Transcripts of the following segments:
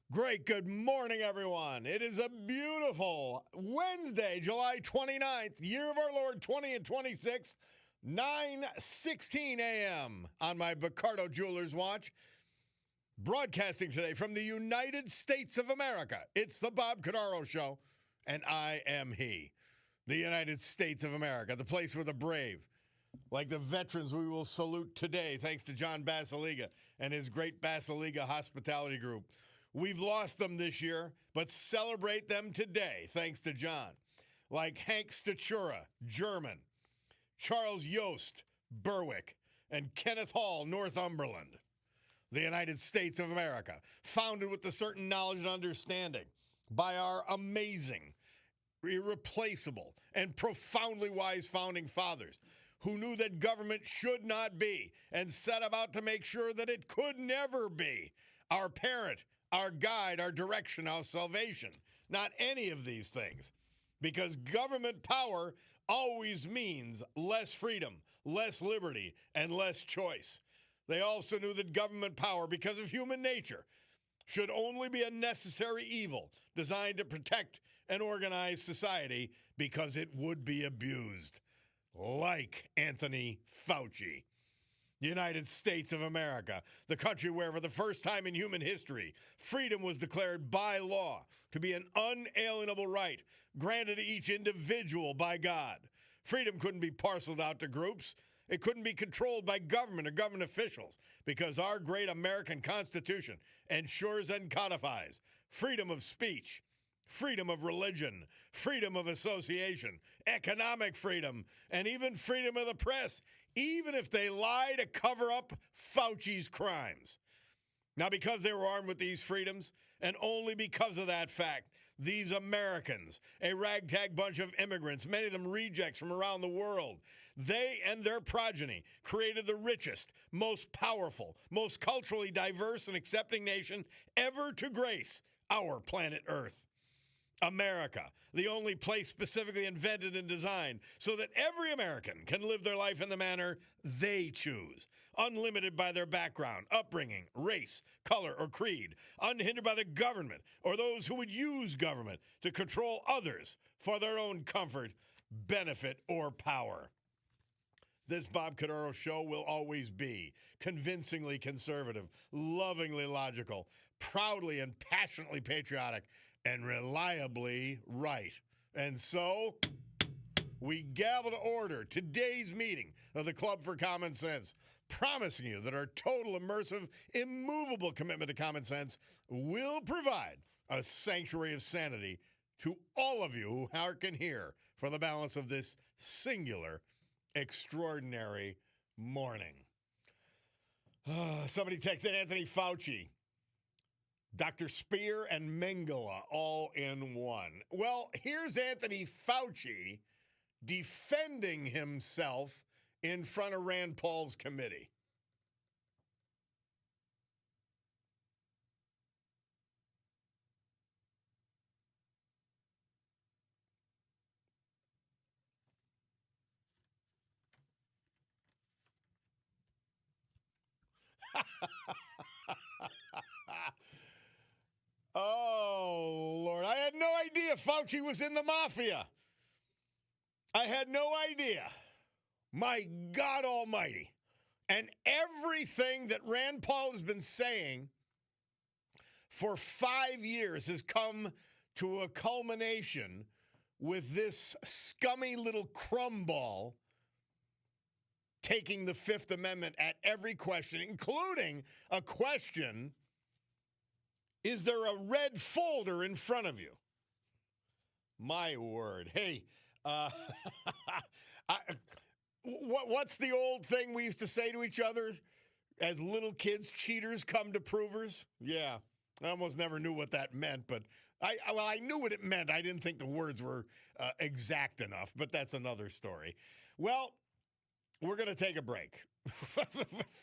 Great. Good morning, everyone. It is a beautiful Wednesday, July 29th, year of our Lord 20 and 26, 9:16 a.m. on my Cordaro Jewelers watch. Broadcasting today from the United States of America. It's the Bob Cordaro Show, and I am he. The United States of America, the place where the brave, like the veterans we will salute today, thanks to John Basiliga and his great Basiliga Hospitality Group. We've lost them this year, but celebrate them today, thanks to John. Like Hank Statura, German, Charles Yost, Berwick, and Kenneth Hall, Northumberland. The United States of America, founded with a certain knowledge and understanding by our amazing, irreplaceable, and profoundly wise founding fathers who knew that government should not be and set about to make sure that it could never be our parent, our guide, our direction, our salvation. Not any of these things. Because government power always means less freedom, less liberty, and less choice. They also knew that government power, because of human nature, should only be a necessary evil designed to protect and organize society because it would be abused. Like Anthony Fauci. The United States of America, the country where, for the first time in human history, freedom was declared by law to be an unalienable right granted to each individual by God. Freedom couldn't be parceled out to groups. It couldn't be controlled by government or government officials because our great American Constitution ensures and codifies freedom of speech, freedom of religion, freedom of association, economic freedom, and even freedom of the press, even if they lie to cover up Fauci's crimes. Now, because they were armed with these freedoms, and only because of that fact, these Americans, a ragtag bunch of immigrants, many of them rejects from around the world, they and their progeny created the richest, most powerful, most culturally diverse and accepting nation ever to grace our planet Earth. America, the only place specifically invented and designed so that every American can live their life in the manner they choose, unlimited by their background, upbringing, race, color, or creed, unhindered by the government or those who would use government to control others for their own comfort, benefit, or power. This Bob Cordaro Show will always be convincingly conservative, lovingly logical, proudly and passionately patriotic, and reliably right. And so, we gavel to order today's meeting of the Club for Common Sense, promising you that our total, immersive, immovable commitment to common sense will provide a sanctuary of sanity to all of you who hearken here for the balance of this singular, extraordinary morning. Somebody texted Anthony Fauci. Dr. Spear and Mengele all in one. Well, here's Anthony Fauci defending himself in front of Rand Paul's committee. Oh, Lord. I had no idea Fauci was in the mafia. I had no idea. My God almighty. And everything that Rand Paul has been saying for 5 years has come to a culmination with this scummy little crumball taking the Fifth Amendment at every question, including a question: is there a red folder in front of you? My word. Hey, what's the old thing we used to say to each other as little kids? Cheaters come to provers. Yeah, I almost never knew what that meant, but I knew what it meant. I didn't think the words were exact enough, but that's another story. Well, we're going to take a break.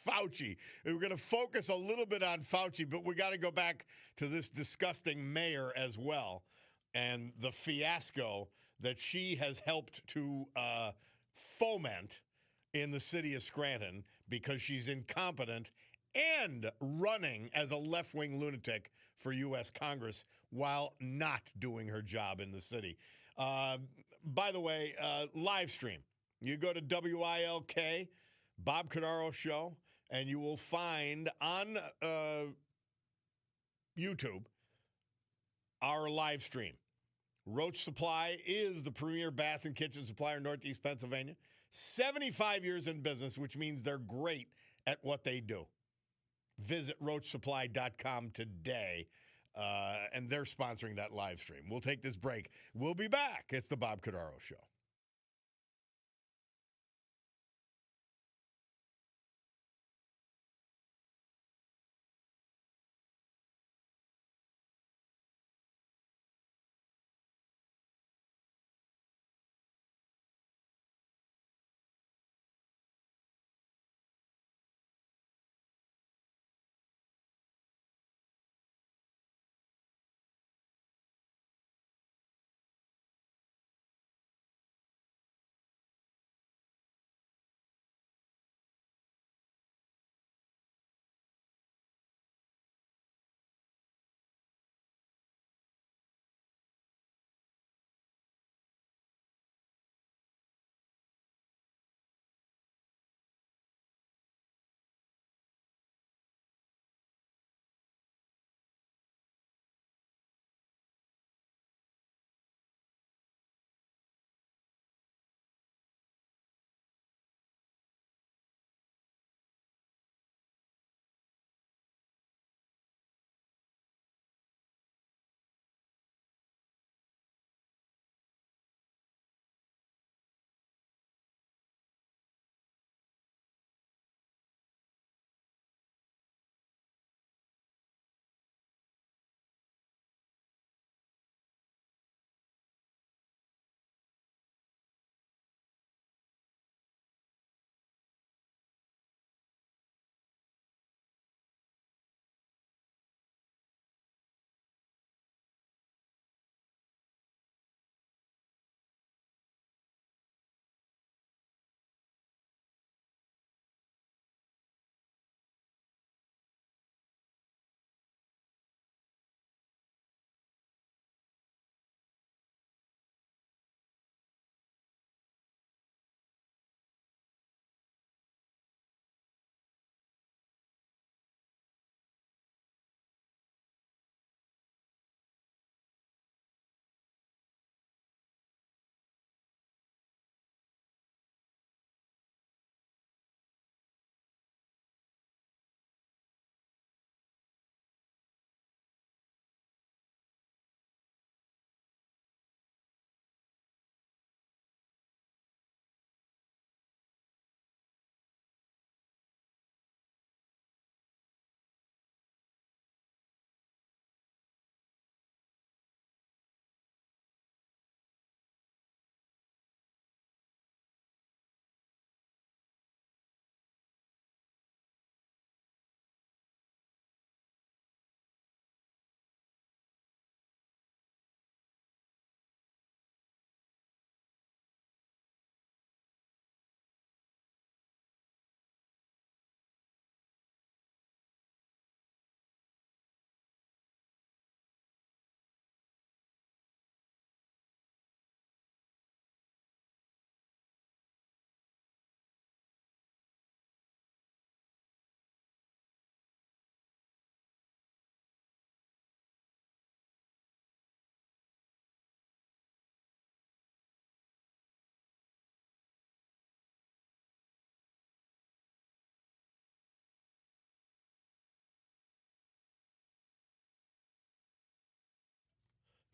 Fauci. We're going to focus a little bit on Fauci, but we got to go back to this disgusting mayor as well and the fiasco that she has helped to foment in the city of Scranton because she's incompetent and running as a left-wing lunatic for U.S. Congress while not doing her job in the city. By the way, live stream. You go to WILK, Bob Cordaro Show, and you will find on YouTube our live stream. Roach Supply is the premier bath and kitchen supplier in Northeast Pennsylvania. 75 years in business, which means they're great at what they do. Visit roachsupply.com today, and they're sponsoring that live stream. We'll take this break. We'll be back. It's the Bob Cordaro Show.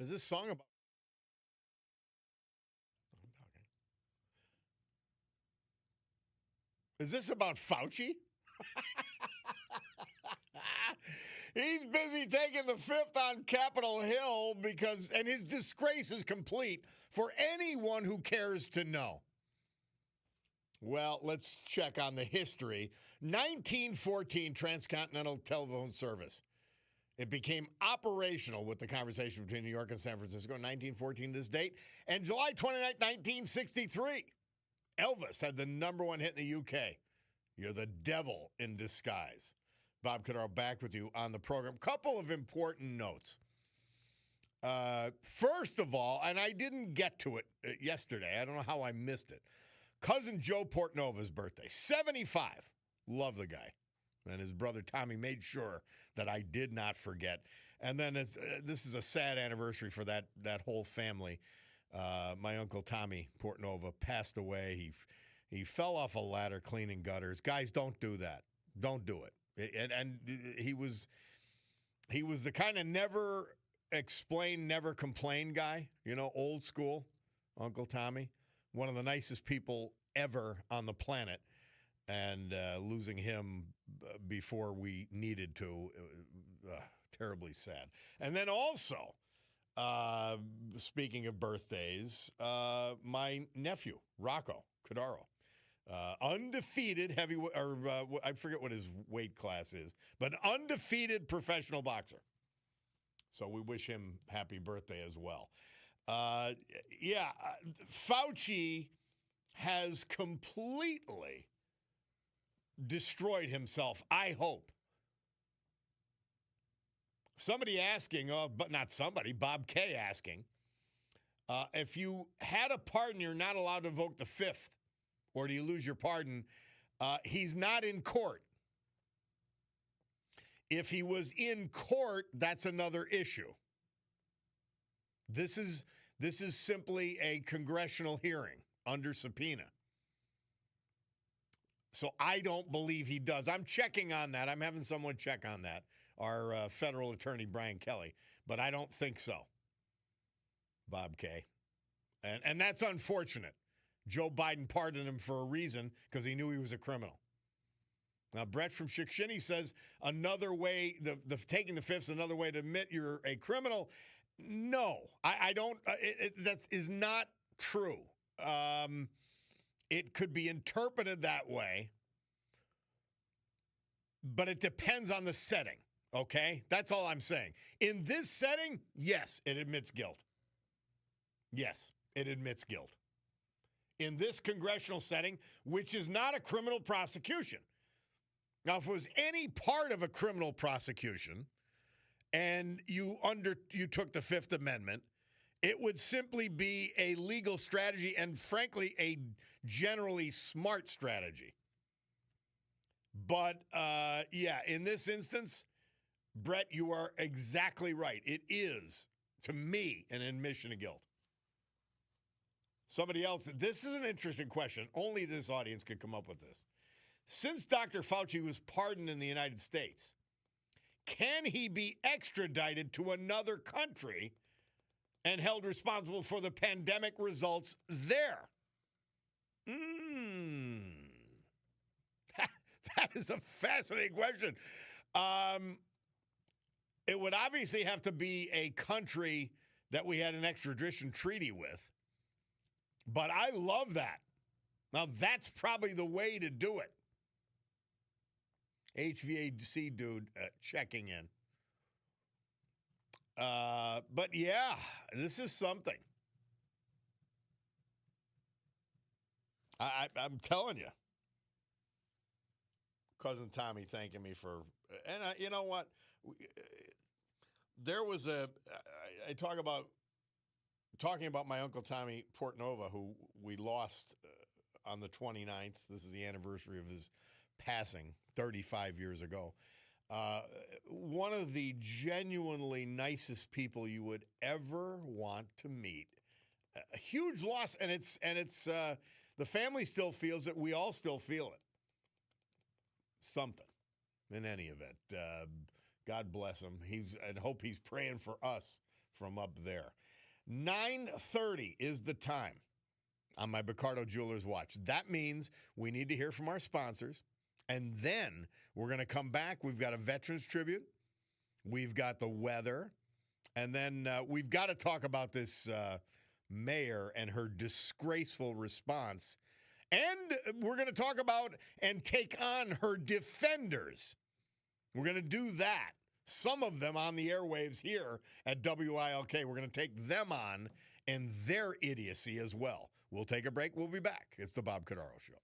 Is this song about? Is this about Fauci? He's busy taking the fifth on Capitol Hill and his disgrace is complete for anyone who cares to know. Well, let's check on the history. 1914 Transcontinental Telephone Service. It became operational with the conversation between New York and San Francisco in 1914, this date. And July 29, 1963, Elvis had the #1 hit in the UK. You're the devil in disguise. Bob Cordaro back with you on the program. Couple of important notes. First of all, and I didn't get to it yesterday. I don't know how I missed it. Cousin Joe Portnova's birthday, 75. Love the guy. And his brother Tommy made sure that I did not forget. And then this is a sad anniversary for that whole family. My uncle Tommy Portnova passed away. He fell off a ladder cleaning gutters. Guys, don't do that. Don't do it. And he was the kind of never explain, never complain guy. You know, old school Uncle Tommy. One of the nicest people ever on the planet. And losing him before we needed to, terribly sad. And then also, speaking of birthdays, my nephew, Rocco Cordaro, undefeated heavyweight, or I forget what his weight class is, but undefeated professional boxer. So we wish him happy birthday as well. Fauci has completely destroyed himself, I hope. Somebody asking, but not somebody, Bob K asking, if you had a pardon, you're not allowed to invoke the fifth, or do you lose your pardon? He's not in court. If he was in court, that's another issue. This is simply a congressional hearing under subpoena. So I don't believe he does. I'm checking on that. I'm having someone check on that, our federal attorney, Brian Kelly. But I don't think so, Bob K. And that's unfortunate. Joe Biden pardoned him for a reason, because he knew he was a criminal. Now, Brett from Chickashinny says another way, the taking the fifth is another way to admit you're a criminal. No, I don't. That is not true. It could be interpreted that way, but it depends on the setting, okay? That's all I'm saying. In this setting, yes, it admits guilt. Yes, it admits guilt. In this congressional setting, which is not a criminal prosecution. Now, if it was any part of a criminal prosecution and you took the Fifth Amendment, it would simply be a legal strategy and, frankly, a generally smart strategy. But, in this instance, Brett, you are exactly right. It is, to me, an admission of guilt. Somebody else, this is an interesting question. Only this audience could come up with this. Since Dr. Fauci was pardoned in the United States, can he be extradited to another country and held responsible for the pandemic results there? That is a fascinating question. It would obviously have to be a country that we had an extradition treaty with. But I love that. Now, that's probably the way to do it. HVAC dude checking in. But yeah, this is something. I'm telling you. Cousin Tommy thanking me for, and you know what? There was talking about my Uncle Tommy Portnova, who we lost on the 29th. This is the anniversary of his passing 35 years ago. One of the genuinely nicest people you would ever want to meet. A huge loss, and it's the family still feels it. We all still feel it. Something. In any event, God bless him. And hope he's praying for us from up there. 9:30 is the time on my Picardo Jewelers watch. That means we need to hear from our sponsors. And then we're going to come back. We've got a Veterans Tribute. We've got the weather. And then we've got to talk about this mayor and her disgraceful response. And we're going to talk about and take on her defenders. We're going to do that. Some of them on the airwaves here at WILK. We're going to take them on and their idiocy as well. We'll take a break. We'll be back. It's the Bob Cordaro Show.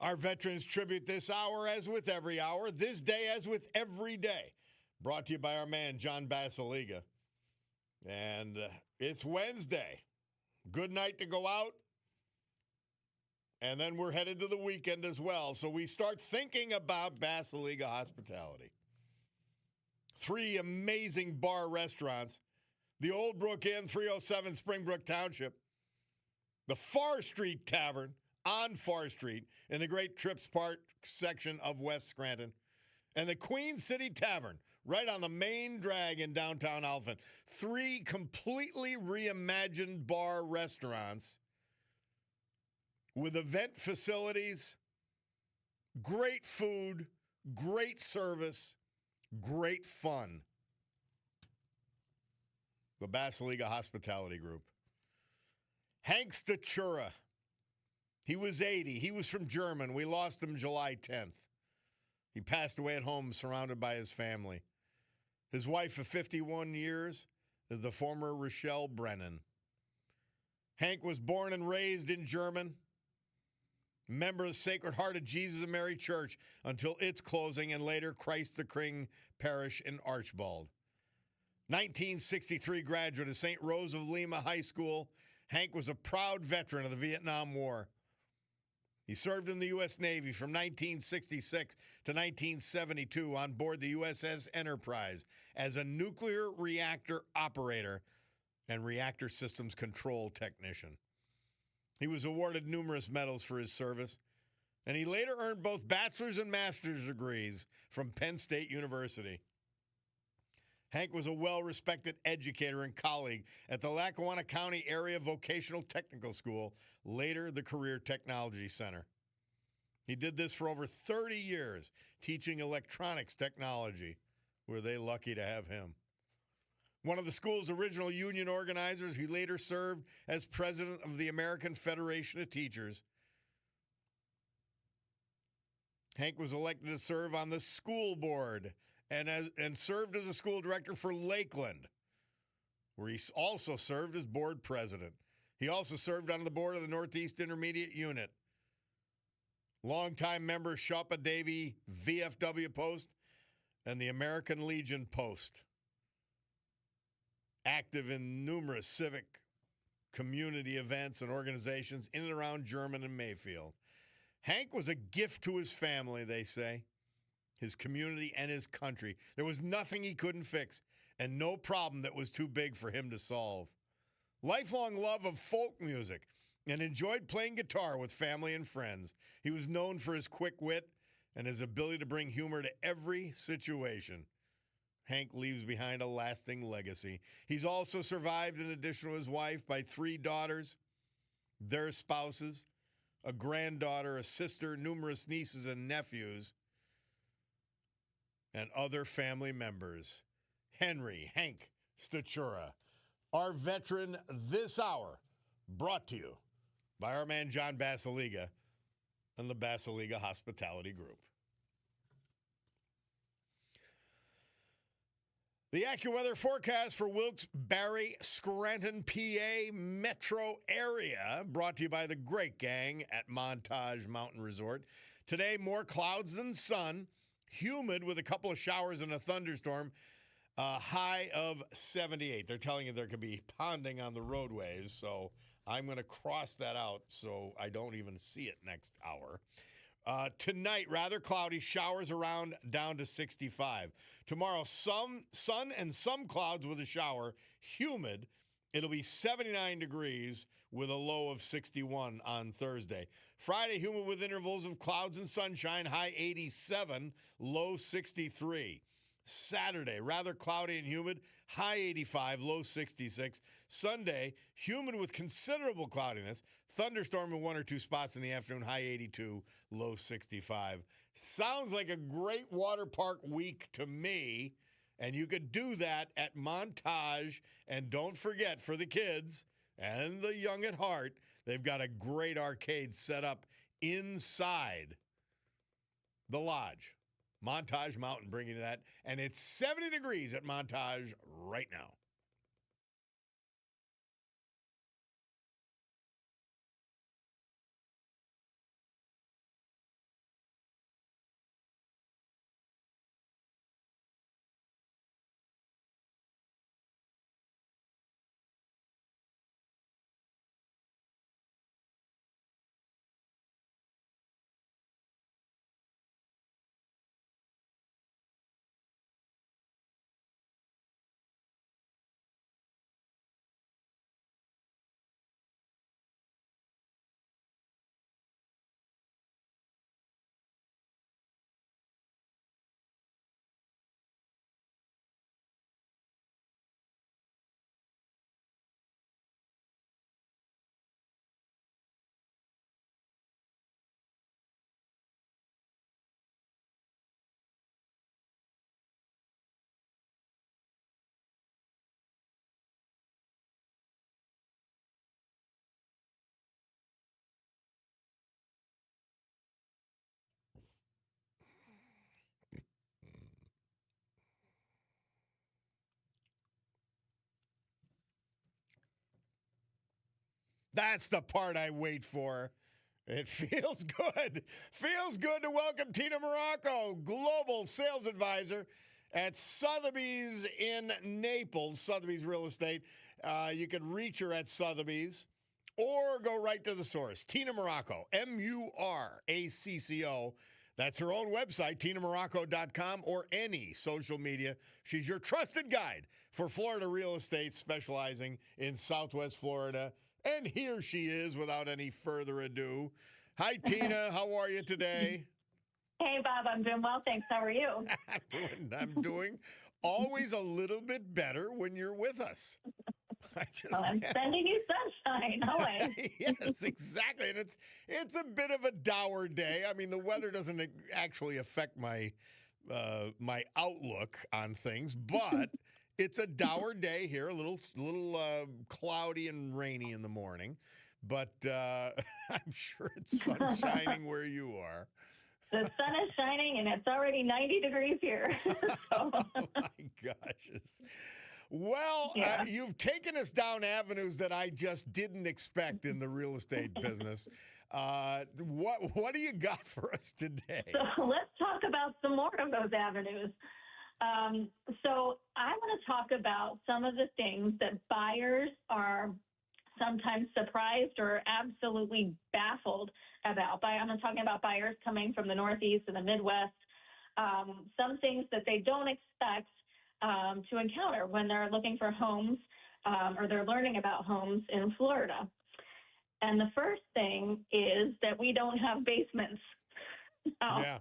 Our Veterans Tribute this hour, as with every hour, this day as with every day, brought to you by our man, John Basiliga. And it's Wednesday. Good night to go out. And then we're headed to the weekend as well. So we start thinking about Basiliga hospitality. 3 amazing bar restaurants. The Old Brook Inn, 307 Springbrook Township. The Far Street Tavern on Far Street in the Great Trips Park section of West Scranton. And the Queen City Tavern right on the main drag in downtown Alphen. 3 completely reimagined bar restaurants with event facilities, great food, great service, great fun. The Basiliga Hospitality Group. Hank Stachura. He was 80. He was from German. We lost him July 10th. He passed away at home surrounded by his family. His wife of 51 years is the former Rochelle Brennan. Hank was born and raised in German, member of the Sacred Heart of Jesus and Mary Church until its closing, and later Christ the King Parish in Archbald. 1963 graduate of St. Rose of Lima High School, Hank was a proud veteran of the Vietnam War. He served in the U.S. Navy from 1966 to 1972 on board the USS Enterprise as a nuclear reactor operator and reactor systems control technician. He was awarded numerous medals for his service, and he later earned both bachelor's and master's degrees from Penn State University. Hank was a well-respected educator and colleague at the Lackawanna County Area Vocational Technical School, later the Career Technology Center. He did this for over 30 years, teaching electronics technology. Were they lucky to have him? One of the school's original union organizers, he later served as president of the American Federation of Teachers. Hank was elected to serve on the school board and served as a school director for Lakeland, where he also served as board president. He also served on the board of the Northeast Intermediate Unit. Longtime member Shoppa Davy VFW Post and the American Legion Post. Active in numerous civic community events and organizations in and around German and Mayfield. Hank was a gift to his family, they say, his community, and his country. There was nothing he couldn't fix, and no problem that was too big for him to solve. Lifelong love of folk music, and enjoyed playing guitar with family and friends. He was known for his quick wit and his ability to bring humor to every situation. Hank leaves behind a lasting legacy. He's also survived, in addition to his wife, by 3 daughters, their spouses, a granddaughter, a sister, numerous nieces and nephews, and other family members. Hank Stachura, our veteran this hour, brought to you by our man John Basiliga and the Basiliga Hospitality Group. The AccuWeather forecast for Wilkes, Barre, Scranton, PA metro area, brought to you by the great gang at Montage Mountain Resort. Today, more clouds than sun, humid with a couple of showers and a thunderstorm, high of 78. They're telling you there could be ponding on the roadways, so I'm going to cross that out so I don't even see it next hour. Tonight, rather cloudy, showers around down to 65. Tomorrow, some sun and some clouds with a shower, humid. It'll be 79 degrees with a low of 61 on Thursday. Friday, humid with intervals of clouds and sunshine, high 87, low 63. Saturday, rather cloudy and humid, high 85, low 66. Sunday, humid with considerable cloudiness, thunderstorm in 1 or 2 spots in the afternoon, high 82, low 65. Sounds like a great water park week to me, and you could do that at Montage. And don't forget, for the kids and the young at heart, they've got a great arcade set up inside the lodge. Montage Mountain bringing you that, and it's 70 degrees at Montage right now. That's the part I wait for. It feels good. Feels good to welcome Tina Morocco, Global Sales Advisor at Sotheby's in Naples, Sotheby's Real Estate. You can reach her at Sotheby's or go right to the source. Tina Morocco, Muracco. That's her own website, tinamorocco.com, or any social media. She's your trusted guide for Florida real estate, specializing in Southwest Florida. And here she is without any further ado. Hi, Tina. How are you today? Hey, Bob. I'm doing well, thanks. How are you? I'm doing always a little bit better when you're with us. I'm sending you sunshine, always. Yes, exactly. And it's a bit of a dour day. I mean, the weather doesn't actually affect my my outlook on things, but it's a dour day here, a little cloudy and rainy in the morning. But I'm sure it's sun shining where you are. The sun is shining, and it's already 90 degrees here. Oh, my gosh. Well, Yeah. You've taken us down avenues that I just didn't expect in the real estate business. What do you got for us today? So let's talk about some more of those avenues. So I want to talk about some of the things that buyers are sometimes surprised or absolutely baffled about. I'm talking about buyers coming from the Northeast and the Midwest. Some things that they don't expect to encounter when they're looking for homes or they're learning about homes in Florida. And the first thing is that we don't have basements. Yeah.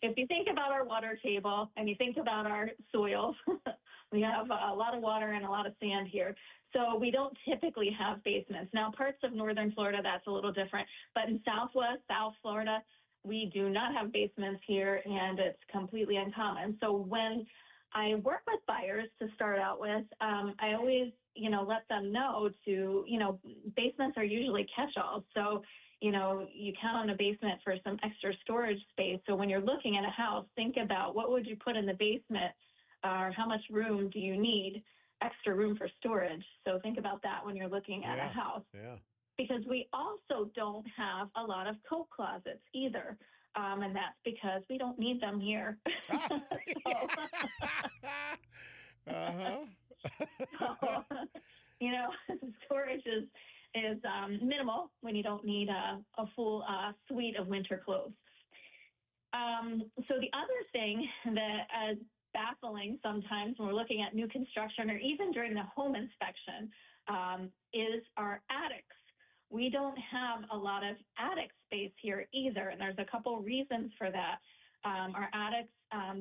If you think about our water table and you think about our soil, we have a lot of water and a lot of sand here. So we don't typically have basements. Now, parts of northern Florida, that's a little different. But in Southwest, South Florida, we do not have basements here, and it's completely uncommon. So when I work with buyers to start out with, I always, let them know to, basements are usually catch-alls. So, you count on a basement for some extra storage space. So when you're looking at a house, think about what would you put in the basement, or how much room do you need, extra room for storage. So think about that when you're looking at a house. Yeah. Because we also don't have a lot of coat closets either. And that's because we don't need them here. Storage is minimal when you don't need a full suite of winter clothes. So the other thing that is baffling sometimes when we're looking at new construction or even during the home inspection is our attics. We don't have a lot of attic space here either, and there's a couple reasons for that. Our attics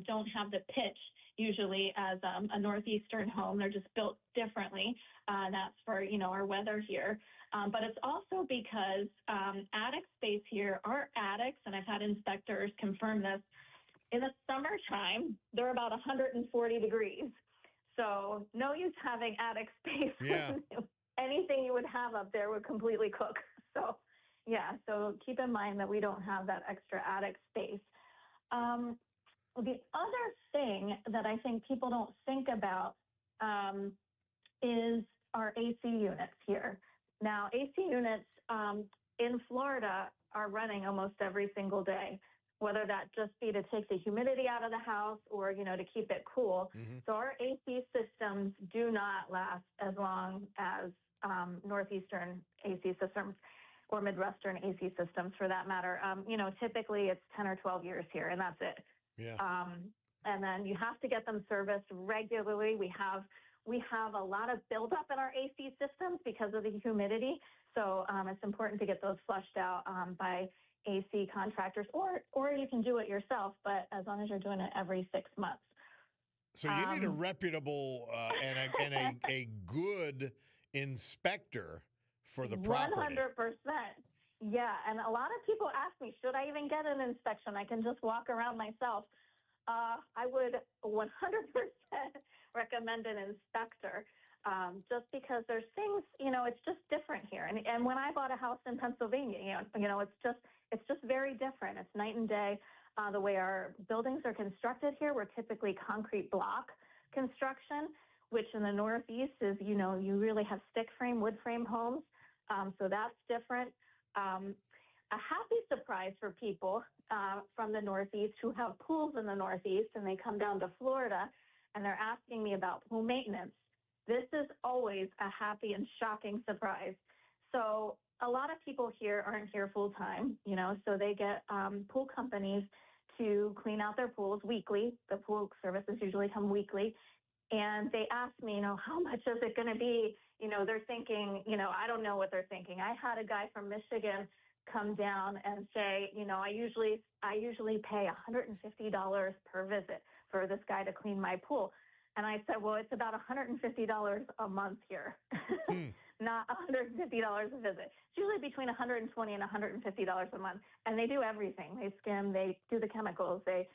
don't have the pitch usually as a northeastern home. They're just built differently. That's for, our weather here. But it's also because attic space here, our attics, and I've had inspectors confirm this, in the summertime, they're about 140 degrees. So no use having attic space. Yeah. Anything you would have up there would completely cook. So, so keep in mind that we don't have that extra attic space. The other thing that I think people don't think about is our AC units here. Now, AC units in Florida are running almost every single day, whether that just be to take the humidity out of the house or, to keep it cool. Mm-hmm. So our AC systems do not last as long as Northeastern AC systems or Midwestern AC systems for that matter. Typically it's 10 or 12 years here, and that's it. Yeah. And then you have to get them serviced regularly. We have a lot of buildup in our AC systems because of the humidity. So it's important to get those flushed out by AC contractors, or you can do it yourself, but as long as you're doing it every 6 months. So you need a reputable and a good inspector for the property. 100%. Yeah, and a lot of people ask me, should I even get an inspection? I can just walk around myself. I would 100% recommend an inspector, just because there's things, it's just different here. And when I bought a house in Pennsylvania, it's just very different. It's night and day. The way our buildings are constructed here, we're typically concrete block construction, which in the Northeast is, you really have stick frame, wood frame homes. So that's different. A happy surprise for people from the Northeast who have pools in the Northeast and they come down to Florida and they're asking me about pool maintenance. This is always a happy and shocking surprise. So a lot of people here aren't here full time, so they get pool companies to clean out their pools weekly. The pool services usually come weekly. And they asked me, how much is it going to be? They're thinking, I don't know what they're thinking. I had a guy from Michigan come down and say, I usually pay $150 per visit for this guy to clean my pool. And I said, well, it's about $150 a month here, not $150 a visit. It's usually between $120 and $150 a month. And they do everything. They skim, they do the chemicals, they,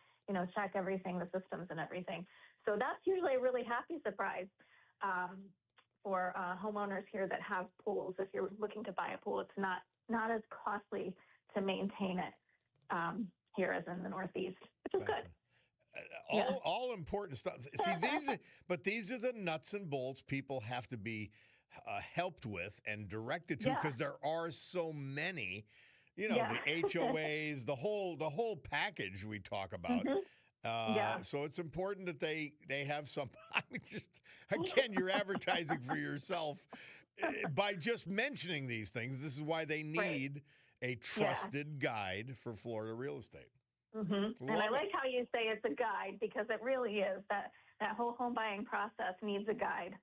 check everything, the systems and everything. So that's usually a really happy surprise for homeowners here that have pools. If you're looking to buy a pool, it's not as costly to maintain it here as in the Northeast, which is good. All important stuff. See, these are the nuts and bolts people have to be helped with and directed to because there are so many. The HOAs, the whole package we talk about. So it's important that they have some. I mean, just again, you're advertising for yourself by just mentioning these things. This is why they need a trusted guide for Florida real estate. And I like how you say it's a guide because it really is. That whole home buying process needs a guide.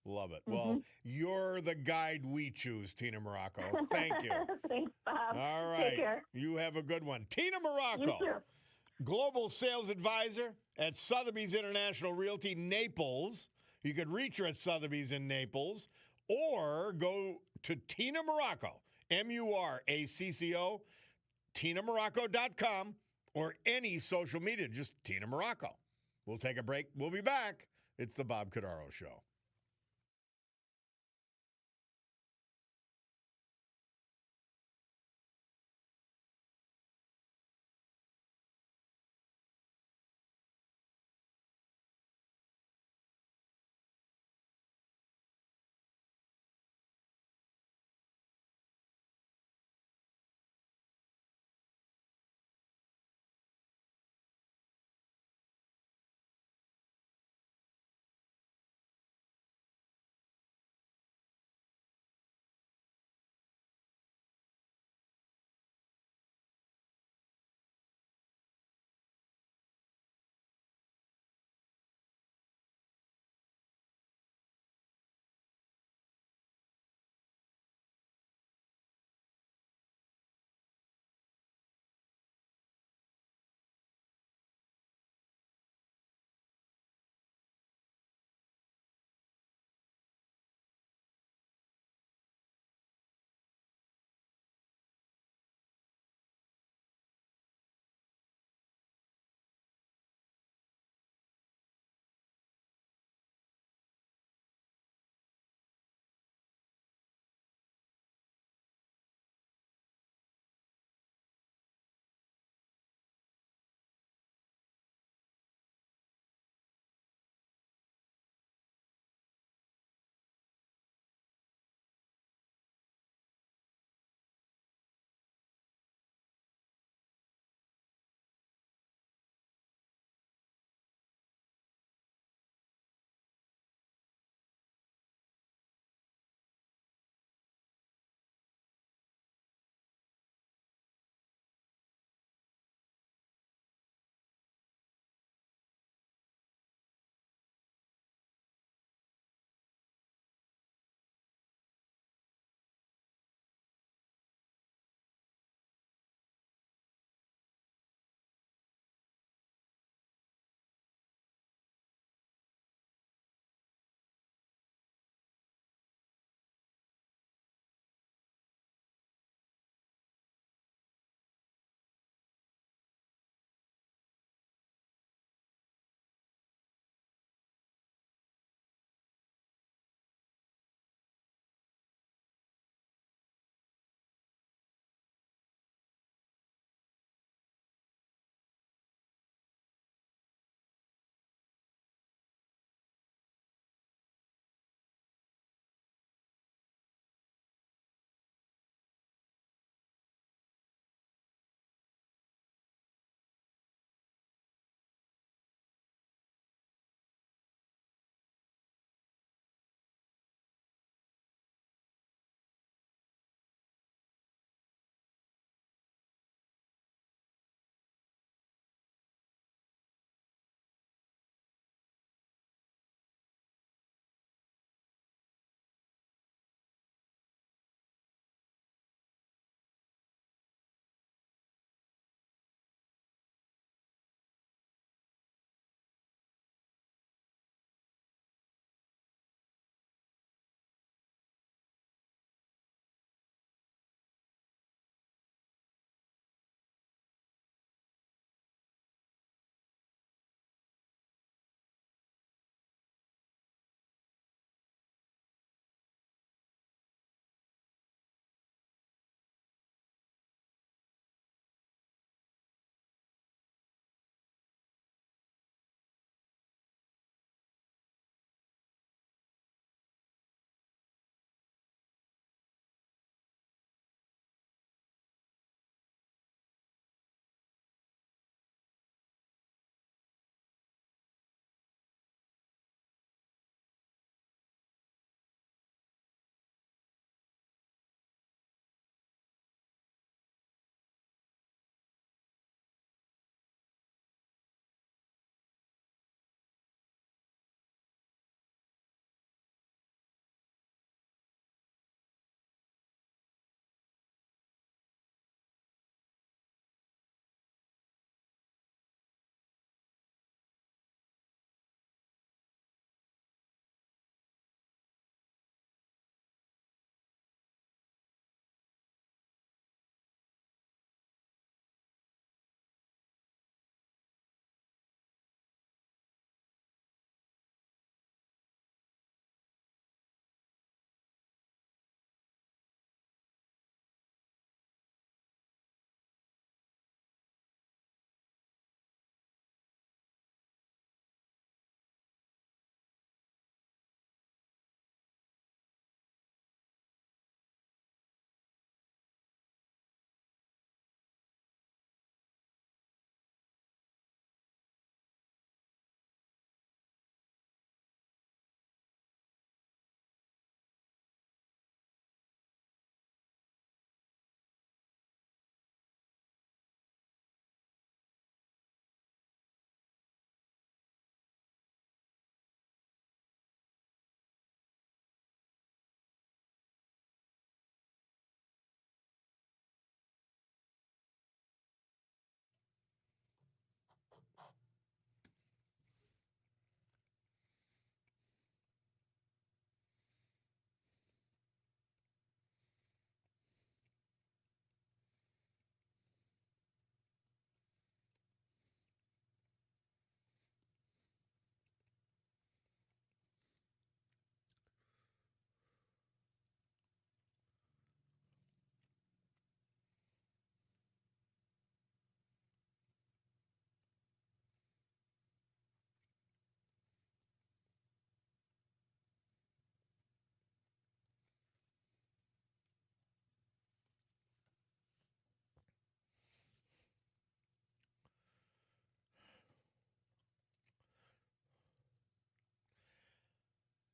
Love it. Well, you're the guide we choose, Tina Morocco. Thank you. Thanks, Bob. All right. Take care. You have a good one. Tina Morocco. You too. Global Sales Advisor at Sotheby's International Realty, Naples. You could reach her at Sotheby's in Naples or go to Tina Morocco, Muracco, TinaMorocco.com or any social media, just Tina Morocco. We'll take a break. We'll be back. It's the Bob Cordaro Show.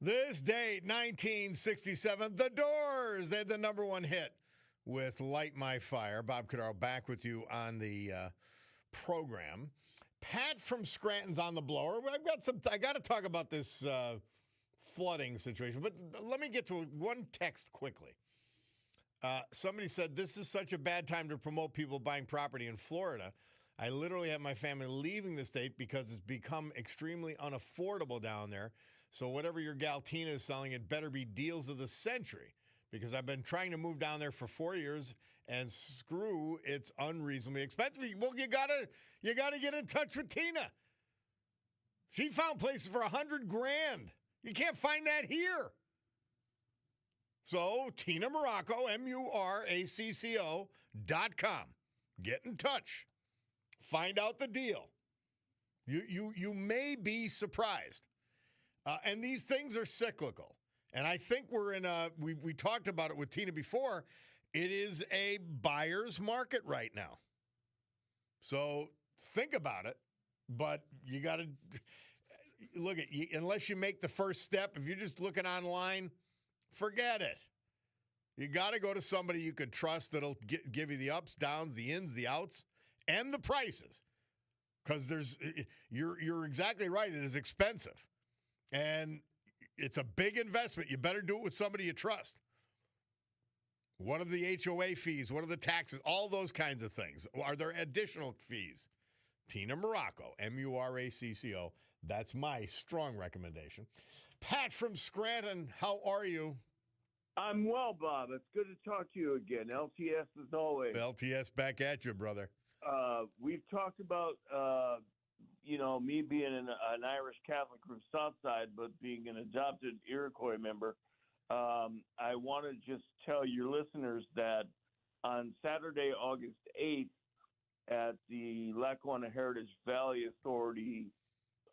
This date, 1967, The Doors. They had the #1 hit with Light My Fire. Bob Cordaro back with you on the program. Pat from Scranton's on the blower. I got to talk about this flooding situation, but let me get to one text quickly. Somebody said, this is such a bad time to promote people buying property in Florida. I literally have my family leaving the state because it's become extremely unaffordable down there. So whatever your gal Tina is selling, it better be deals of the century, because I've been trying to move down there for 4 years, and screw, it's unreasonably expensive. Well, you gotta get in touch with Tina. She found places for $100,000. You can't find that here. So Tina Morocco, MURACCO.com. Get in touch. Find out the deal. You may be surprised. And these things are cyclical. And I think we're in we talked about it with Tina before. It is a buyer's market right now. So think about it. But you got to look at, unless you make the first step, if you're just looking online, forget it. You got to go to somebody you could trust that'll give you the ups, downs, the ins, the outs, and the prices. Because you're exactly right. It is expensive. And it's a big investment. You better do it with somebody you trust. What are the HOA fees? What are the taxes? All those kinds of things. Are there additional fees? Tina Morocco, MURACCO. That's my strong recommendation. Pat from Scranton, how are you? I'm well, Bob. It's good to talk to you again. LTS as always. LTS back at you, brother. We've talked about, me being an Irish Catholic from Southside, but being an adopted Iroquois member. I want to just tell your listeners that on Saturday, August 8th, at the Lackawanna Heritage Valley Authority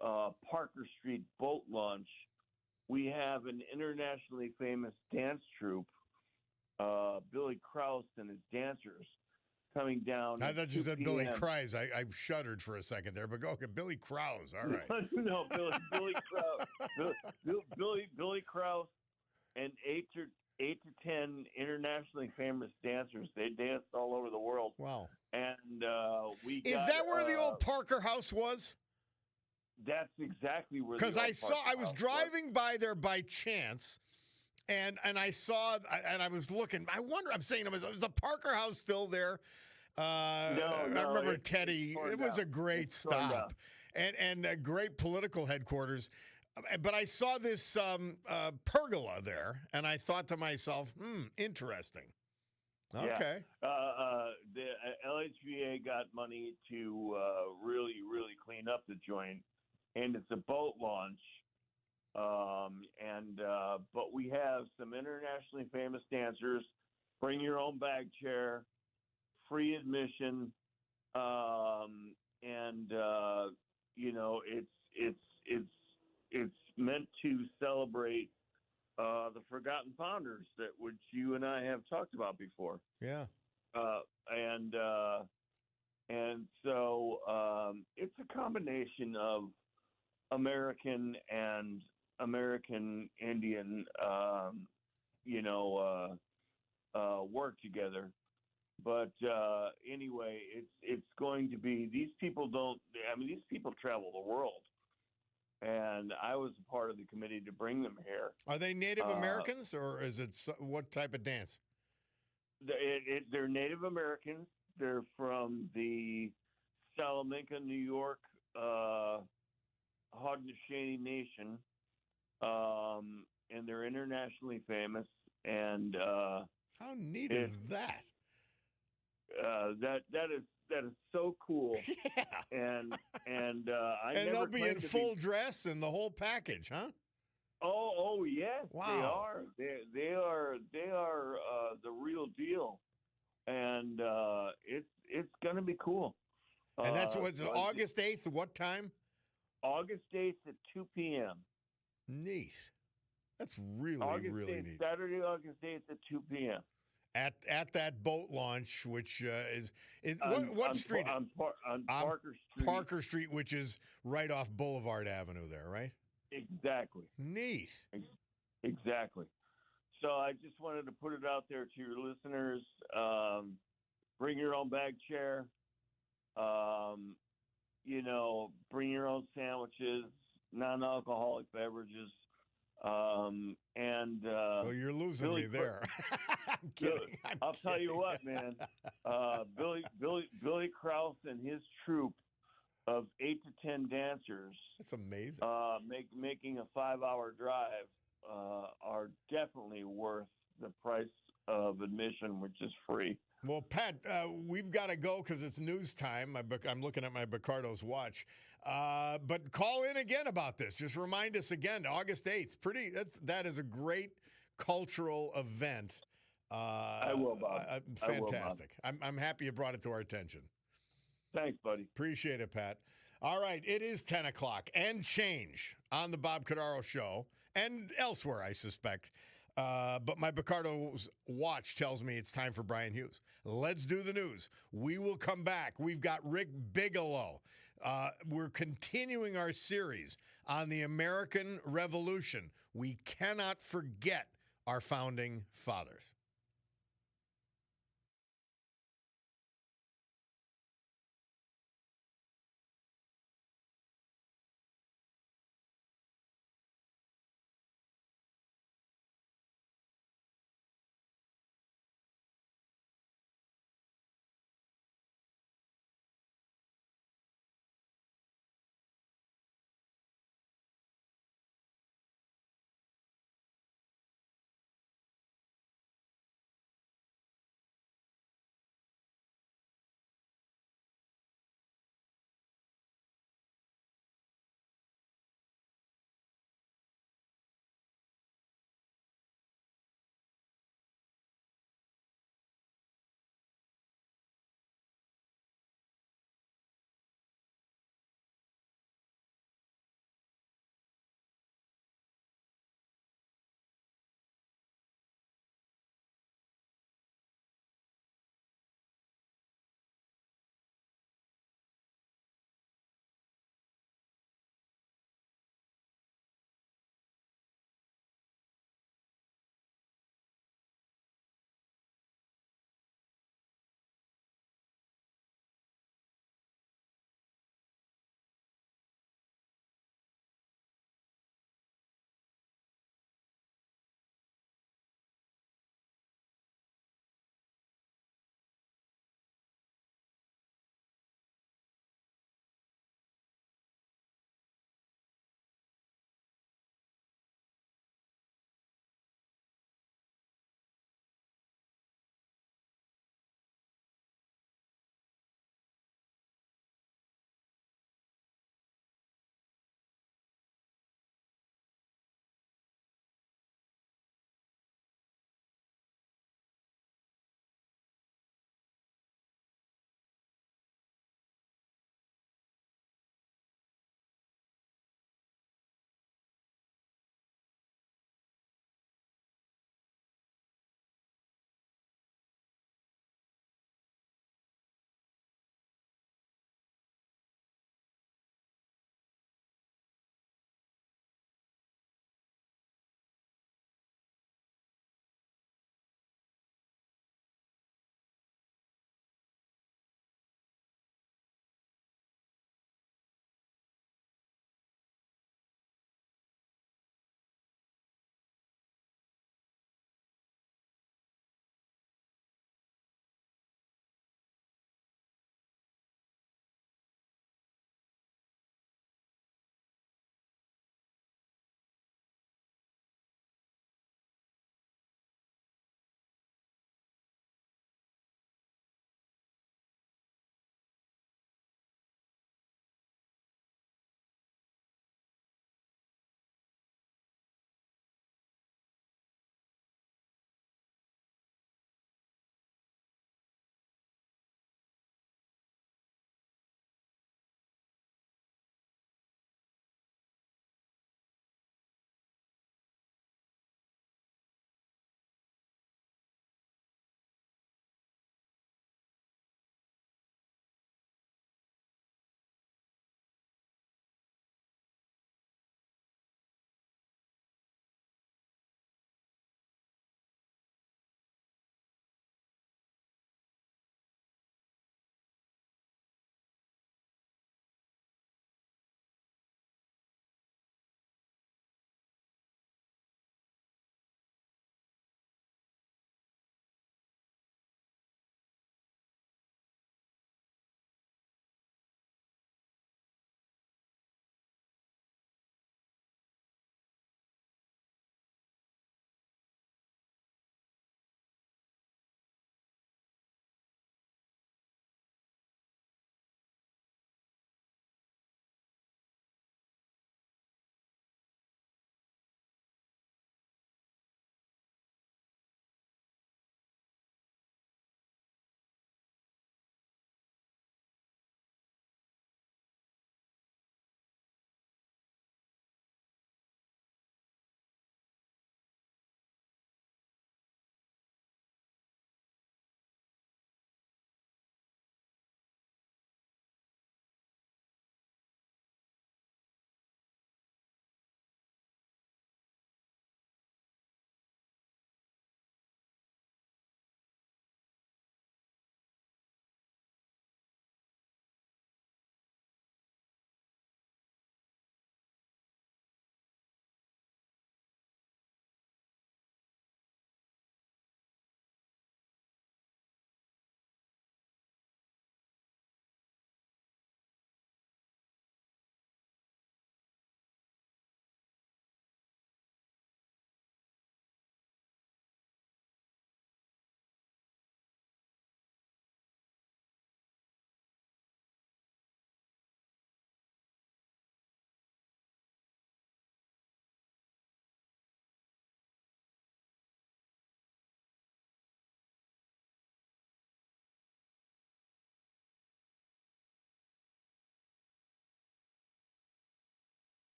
Parker Street boat launch, we have an internationally famous dance troupe, Billy Krause and his dancers, coming down. I thought you said Billy Krause. I shuddered for a second there, but go okay, Billy Krause. All right. No, Billy Krause. Billy Krause and 8 to 10 internationally famous dancers. They danced all over the world. Wow. And is that where the old Parker House was? That's exactly where. Because I was driving by there by chance, and I saw, and I was looking. I'm saying, was the Parker House still there? No, I remember Teddy. It was a great stop, and a great political headquarters. But I saw this pergola there, and I thought to myself, interesting. Okay. Yeah. The LHVA got money to really, really clean up the joint, and it's a boat launch. But we have some internationally famous dancers. Bring your own bag chair, free admission, it's meant to celebrate the forgotten founders which you and I have talked about before. Yeah. And so it's a combination of American and American Indian, work together. But anyway, it's going to be, these people travel the world. And I was a part of the committee to bring them here. Are they Native Americans, or is it what type of dance? They're Native Americans. They're from the Salamanca, New York, Haudenosaunee Nation, and they're internationally famous. And how neat is that? That is so cool. Yeah. And they'll be in full dress and the whole package, huh? Oh yes, wow. They are the real deal, and it's gonna be cool. And that's what's August 8th. What time? August 8th at 2 p.m. Neat. That's really August really 8th, neat. Saturday, August 8th at 2 p.m. At that boat launch, which is what street? On Parker Street. Parker Street, which is right off Boulevard Avenue there, right? Exactly. Neat. Exactly. So I just wanted to put it out there to your listeners. Bring your own bag chair. Um, bring your own sandwiches, non-alcoholic beverages, and Well, you're losing Billy. me there. I'm kidding. I'll tell you kidding. what, man. Billy Krause and his troupe of 8 to 10 dancers, That's amazing. making a 5-hour drive, are definitely worth the price of admission, which is free. Well, Pat, we've got to go because it's news time. I'm looking at my Bacardo's watch. But call in again about this. Just remind us again, August 8th. That is a great cultural event. I will, Bob. Fantastic. I'm happy you brought it to our attention. Thanks, buddy. Appreciate it, Pat. All right, it is 10 o'clock and change on the Bob Cordaro Show and elsewhere, I suspect. But my Bacardo's watch tells me it's time for Brian Hughes. Let's do the news. We will come back. We've got Rick Bigelow. We're continuing our series on the American Revolution. We cannot forget our founding fathers.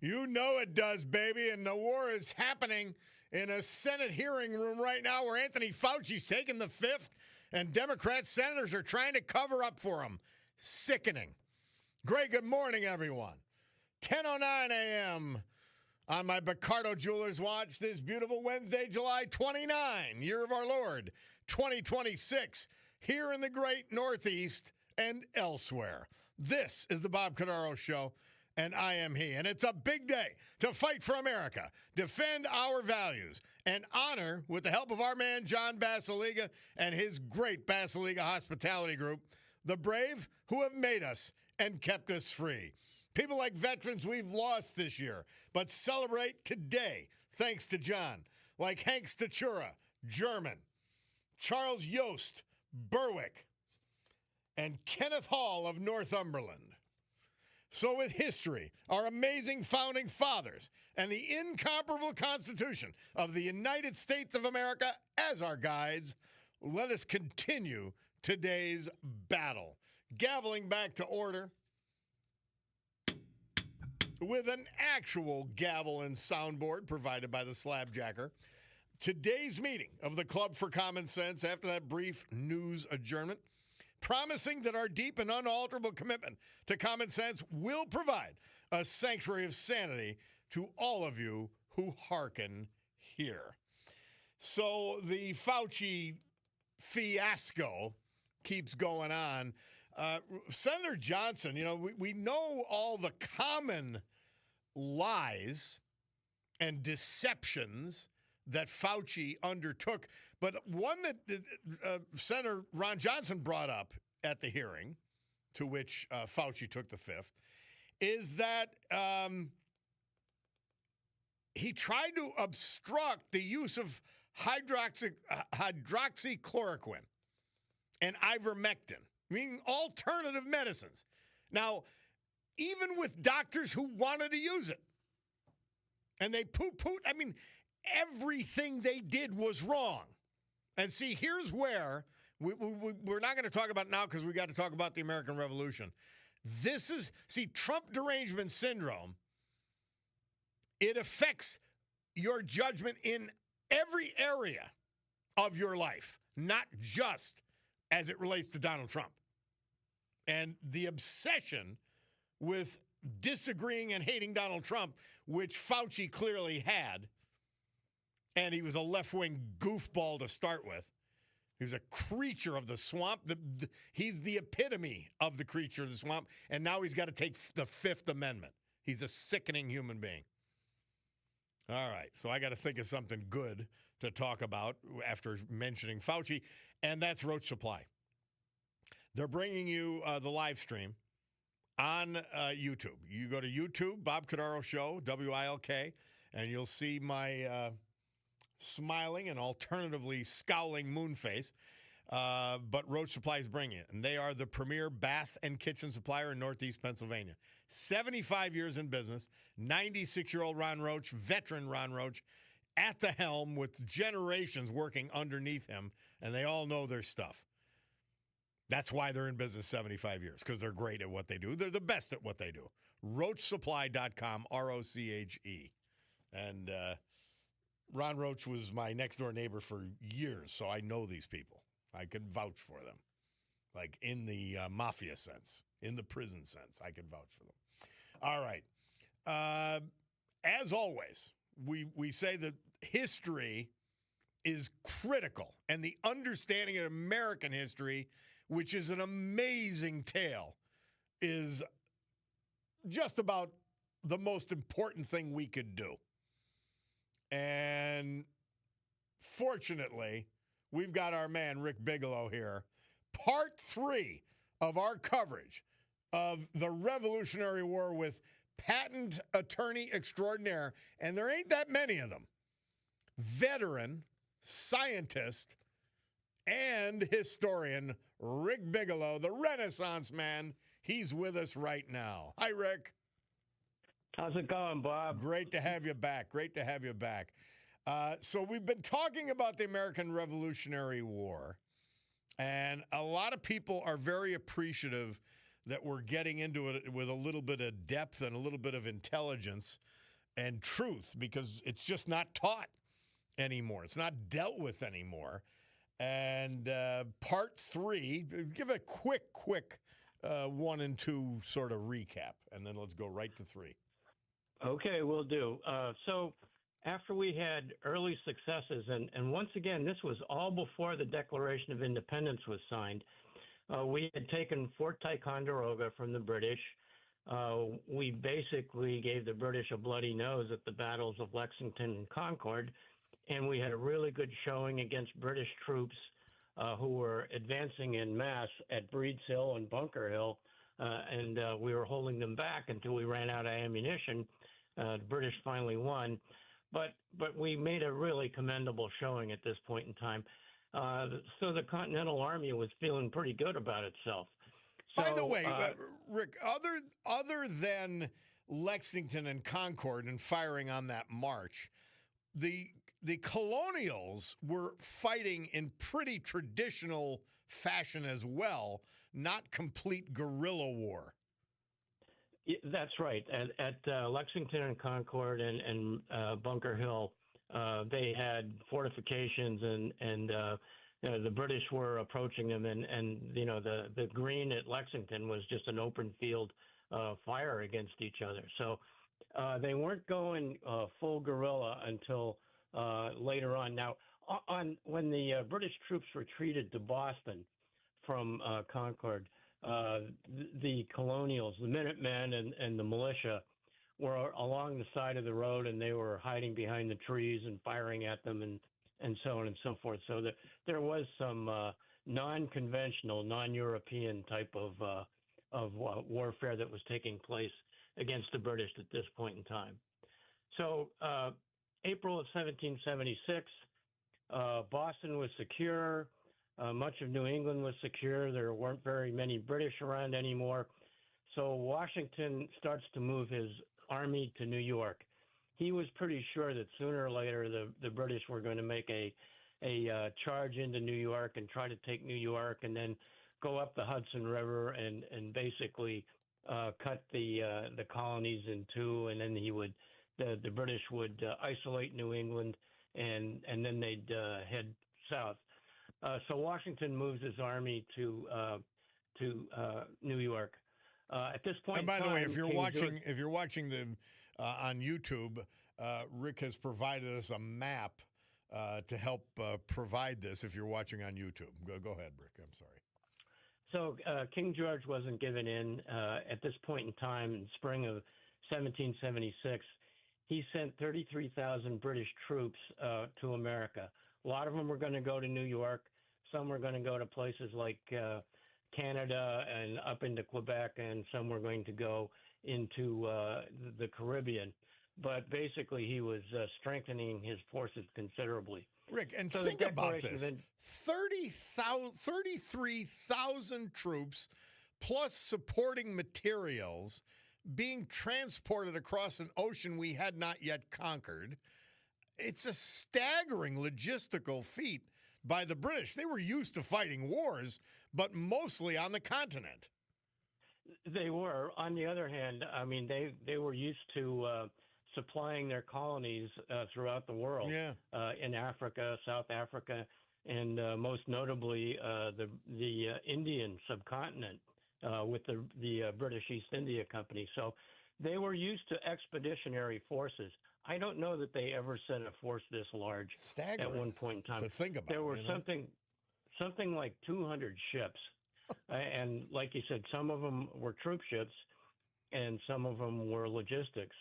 You know it does, baby. And the war is happening in a Senate hearing room right now where Anthony Fauci's taking the fifth and Democrat senators are trying to cover up for him. Sickening. Great good morning, everyone. 10:09 a.m. on my Cordaro Jewelers watch this beautiful Wednesday, July 29, year of our Lord, 2026, here in the great Northeast and elsewhere. This is the Bob Cordaro Show, and I am he. And it's a big day to fight for America, defend our values, and honor, with the help of our man John Basiliga and his great Basiliga Hospitality Group, the brave who have made us and kept us free. People like veterans we've lost this year, but celebrate today, thanks to John, like Hank Stachura, German, Charles Yost, Berwick, and Kenneth Hall of Northumberland. So with history, our amazing founding fathers, and the incomparable Constitution of the United States of America as our guides, let us continue today's battle. Gaveling back to order with an actual gavel and soundboard provided by the Slabjacker. Today's meeting of the Club for Common Sense, after that brief news adjournment, promising that our deep and unalterable commitment to common sense will provide a sanctuary of sanity to all of you who hearken here. So the Fauci fiasco keeps going on. Senator Johnson, we know all the common lies and deceptions that Fauci undertook, but one that Senator Ron Johnson brought up at the hearing, to which Fauci took the fifth, is that he tried to obstruct the use of hydroxychloroquine and ivermectin, meaning alternative medicines. Now, even with doctors who wanted to use it, and they poo-pooed, everything they did was wrong. And see, here's where we're not going to talk about it now because we got to talk about the American Revolution. Trump derangement syndrome, it affects your judgment in every area of your life, not just as it relates to Donald Trump. And the obsession with disagreeing and hating Donald Trump, which Fauci clearly had, and he was a left-wing goofball to start with. He was a creature of the swamp. He's the epitome of the creature of the swamp, and now he's got to take the Fifth Amendment. He's a sickening human being. All right, so I got to think of something good to talk about after mentioning Fauci, and that's Roach Supply. They're bringing you the live stream on YouTube. You go to YouTube, Bob Cordaro Show, WILK, and you'll see my smiling and alternatively scowling moon face. But Roach Supply is bringing it, and they are the premier bath and kitchen supplier in Northeast Pennsylvania. 75 years in business, 96-year-old Ron Roach, veteran Ron Roach, at the helm with generations working underneath him, and they all know their stuff. That's why they're in business 75 years, because they're great at what they do. They're the best at what they do. RoachSupply.com, ROCHE. And Ron Roach was my next-door neighbor for years, so I know these people. I can vouch for them, like in the mafia sense, in the prison sense. I can vouch for them. All right. As always, we say that history is critical, and the understanding of American history, which is an amazing tale, is just about the most important thing we could do. And fortunately, we've got our man, Rick Bigelow, here. Part 3 of our coverage of the Revolutionary War with patent attorney extraordinaire, and there ain't that many of them, veteran, scientist, and historian Rick Bigelow, the Renaissance man. He's with us right now. Hi, Rick. How's it going, Bob? Great to have you back. Great to have you back. So we've been talking about the American Revolutionary War, and a lot of people are very appreciative that we're getting into it with a little bit of depth and a little bit of intelligence. and truth, because it's just not taught anymore. It's not dealt with anymore. And part 3, give a quick 1 and 2 sort of recap, and then let's go right to 3. Okay, we'll do. So after we had early successes, and once again, this was all before the Declaration of Independence was signed, we had taken Fort Ticonderoga from the British. We basically gave the British a bloody nose at the battles of Lexington and Concord, and we had a really good showing against British troops who were advancing en masse at Breed's Hill and Bunker Hill, and we were holding them back until we ran out of ammunition. The British finally won, but we made a really commendable showing at this point in time. So the Continental Army was feeling pretty good about itself. So, by the way, Rick, other than Lexington and Concord and firing on that march, the colonials were fighting in pretty traditional fashion as well, not complete guerrilla war. That's right. At Lexington and Concord and Bunker Hill, they had fortifications, and the British were approaching them, and the green at Lexington was just an open field fire against each other. So they weren't going full guerrilla until later on. Now, when the British troops retreated to Boston from Concord, the colonials, the Minutemen and the militia were along the side of the road, and they were hiding behind the trees and firing at them and so on and so forth. So there was some non-conventional, non-European type of warfare that was taking place against the British at this point in time. So April of 1776, Boston was secure. Much of New England was secure. There weren't very many British around anymore. So Washington starts to move his army to New York. He was pretty sure that sooner or later the British were going to make a charge into New York and try to take New York, and then go up the Hudson River and basically cut the colonies in two, and then the British would isolate New England, and then they'd head south. So Washington moves his army to New York. At this point, and by the way, if you're watching the on YouTube, Rick has provided us a map to help provide this. If you're watching on YouTube, go ahead, Rick. I'm sorry. So King George wasn't given in at this point in time. In spring of 1776, he sent 33,000 British troops to America. A lot of them were going to go to New York. Some were going to go to places like Canada and up into Quebec, and some were going to go into the Caribbean. But basically, he was strengthening his forces considerably. Rick, and so think about this. 33,000 troops plus supporting materials being transported across an ocean we had not yet conquered. It's a staggering logistical feat by the British. They were used to fighting wars, but mostly on the continent. They were. On the other hand, I mean, they were used to supplying their colonies throughout the world, in Africa, South Africa, and most notably the Indian subcontinent with the British East India Company. So they were used to expeditionary forces. I don't know that they ever sent a force this large at one point in time. To think about, there were something like 200 ships, and like you said, some of them were troop ships, and some of them were logistics.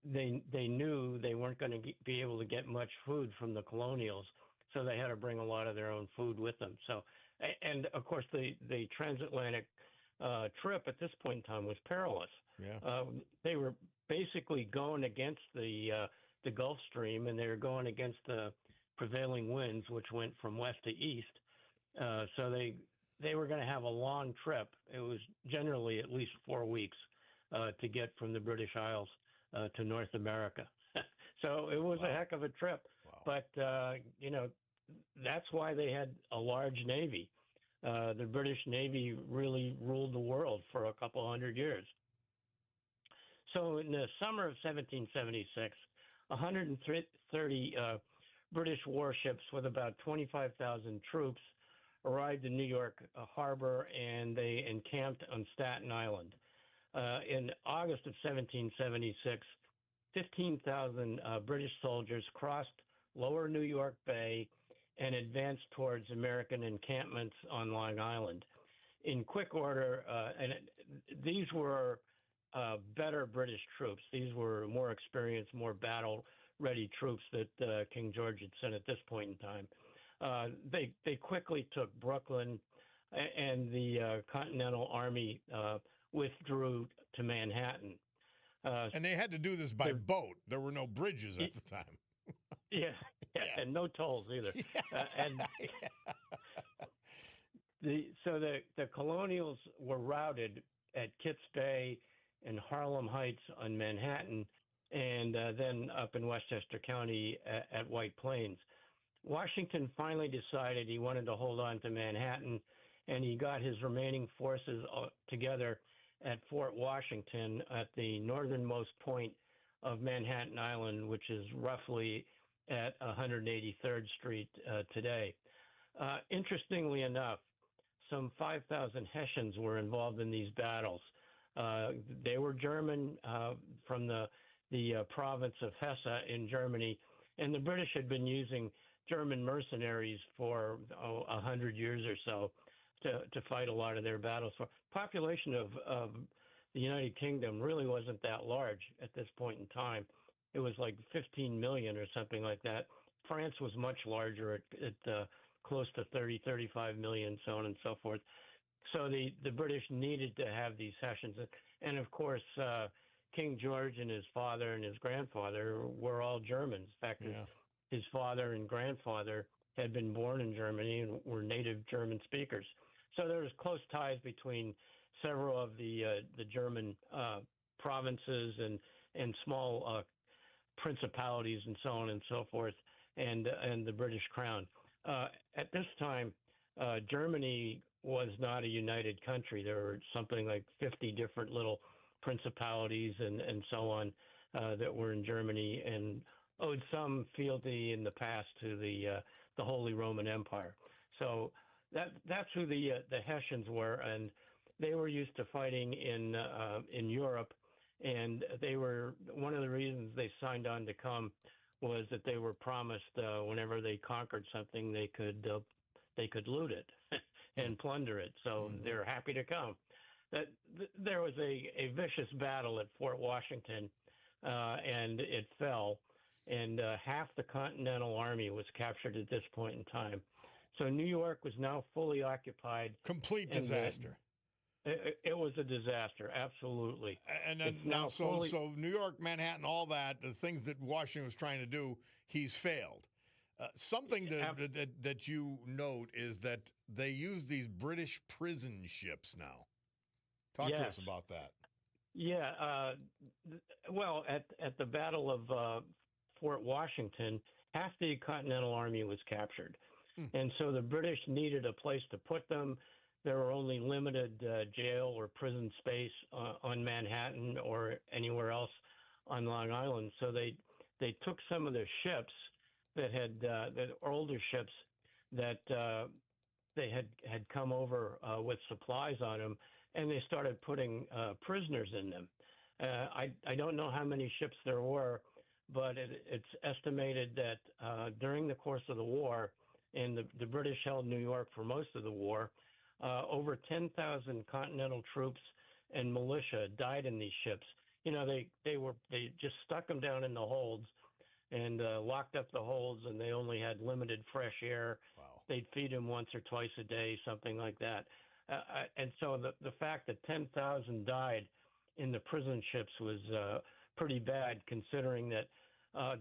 They knew they weren't going to be able to get much food from the colonials, so they had to bring a lot of their own food with them. So, and of course, the transatlantic trip at this point in time was perilous. Yeah. They were basically going against the Gulf Stream, and they were going against the prevailing winds, which went from west to east. So they were going to have a long trip. It was generally at least 4 weeks to get from the British Isles to North America. So it was a heck of a trip. Wow. But, that's why they had a large Navy. The British Navy really ruled the world for a couple hundred years. So in the summer of 1776, 130 British warships with about 25,000 troops arrived in New York Harbor, and they encamped on Staten Island. In August of 1776, 15,000 British soldiers crossed lower New York Bay and advanced towards American encampments on Long Island. In quick order, these were better British troops. These were more experienced, more battle-ready troops that King George had sent at this point in time. They quickly took Brooklyn, and the Continental Army withdrew to Manhattan. And they had to do this by boat. There were no bridges at the time. Yeah, and no tolls either. So the Colonials were routed at Kitts Bay and Harlem Heights on Manhattan, and then up in Westchester County at White Plains. Washington finally decided he wanted to hold on to Manhattan, and he got his remaining forces together at Fort Washington at the northernmost point of Manhattan Island, which is roughly at 183rd Street today. Interestingly enough, some 5,000 Hessians were involved in these battles. They were German from the province of Hesse in Germany, and the British had been using German mercenaries for 100 years or so to fight a lot of their battles. Population of the United Kingdom really wasn't that large at this point in time. It was like 15 million or something like that. France was much larger at close to 30, 35 million, so on and so forth. So the British needed to have these Hessians. And of course, King George and his father and his grandfather were all Germans. In fact, his father and grandfather had been born in Germany and were native German speakers. So there was close ties between several of the German provinces and small principalities and so on and so forth, and the British Crown. At this time, Germany was not a united country. There were something like 50 different little principalities and so on that were in Germany and owed some fealty in the past to the Holy Roman Empire. So that's who the Hessians were, and they were used to fighting in Europe, and they were one of the reasons they signed on to come was that they were promised whenever they conquered something they could loot it and plunder it. So they're happy to come. There was a vicious battle at Fort Washington, and it fell, and half the Continental Army was captured at this point in time. So New York was now fully occupied. Complete disaster. It was a disaster, absolutely. And then now, so New York, Manhattan, all that, the things that Washington was trying to do, he's failed. Something that you note is that they use these British prison ships now. Talk to us about that. Yeah. Well, at the Battle of Fort Washington, half the Continental Army was captured. And so the British needed a place to put them. There were only limited jail or prison space on Manhattan or anywhere else on Long Island. So they took some of the ships that had the older ships that they had come over with supplies on them, and they started putting prisoners in them. I don't know how many ships there were, but it's estimated that during the course of the war, and the British held New York for most of the war, over 10,000 Continental troops and militia died in these ships. You know, they just stuck them down in the holds and locked up the holds, and they only had limited fresh air. Wow. They'd feed them once or twice a day, something like that. And so the fact that 10,000 died in the prison ships was pretty bad, considering that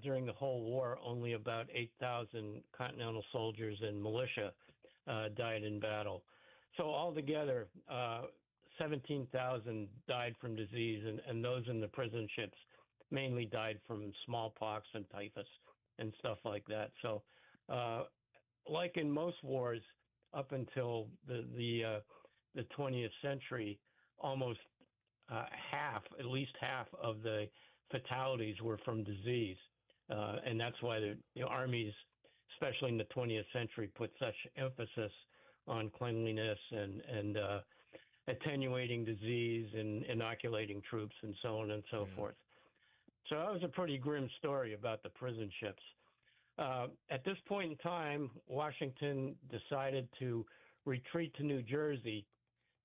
during the whole war, only about 8,000 Continental soldiers and militia died in battle. So altogether, 17,000 died from disease, and those in the prison ships mainly died from smallpox and typhus and stuff like that. So, like in most wars up until the 20th century, almost at least half of the fatalities were from disease, and that's why the armies, especially in the 20th century, put such emphasis on cleanliness and attenuating disease and inoculating troops and so on and so forth. So that was a pretty grim story about the prison ships. At this point in time, Washington decided to retreat to New Jersey,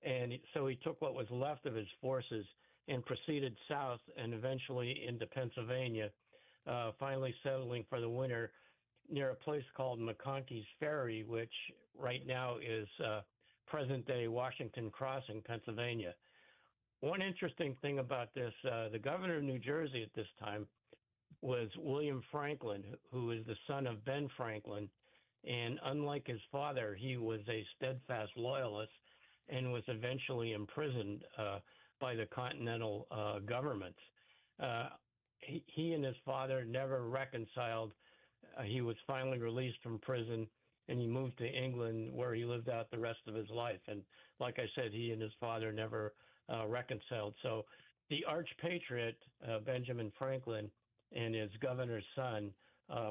and so he took what was left of his forces and proceeded south and eventually into Pennsylvania, finally settling for the winter near a place called McConkey's Ferry, which right now is present-day Washington Crossing, Pennsylvania. One interesting thing about this, the governor of New Jersey at this time was William Franklin, who is the son of Ben Franklin. And unlike his father, he was a steadfast loyalist and was eventually imprisoned by the Continental governments. He and his father never reconciled. He was finally released from prison, and he moved to England, where he lived out the rest of his life. And like I said, he and his father never reconciled. So the arch patriot, Benjamin Franklin, and his governor's son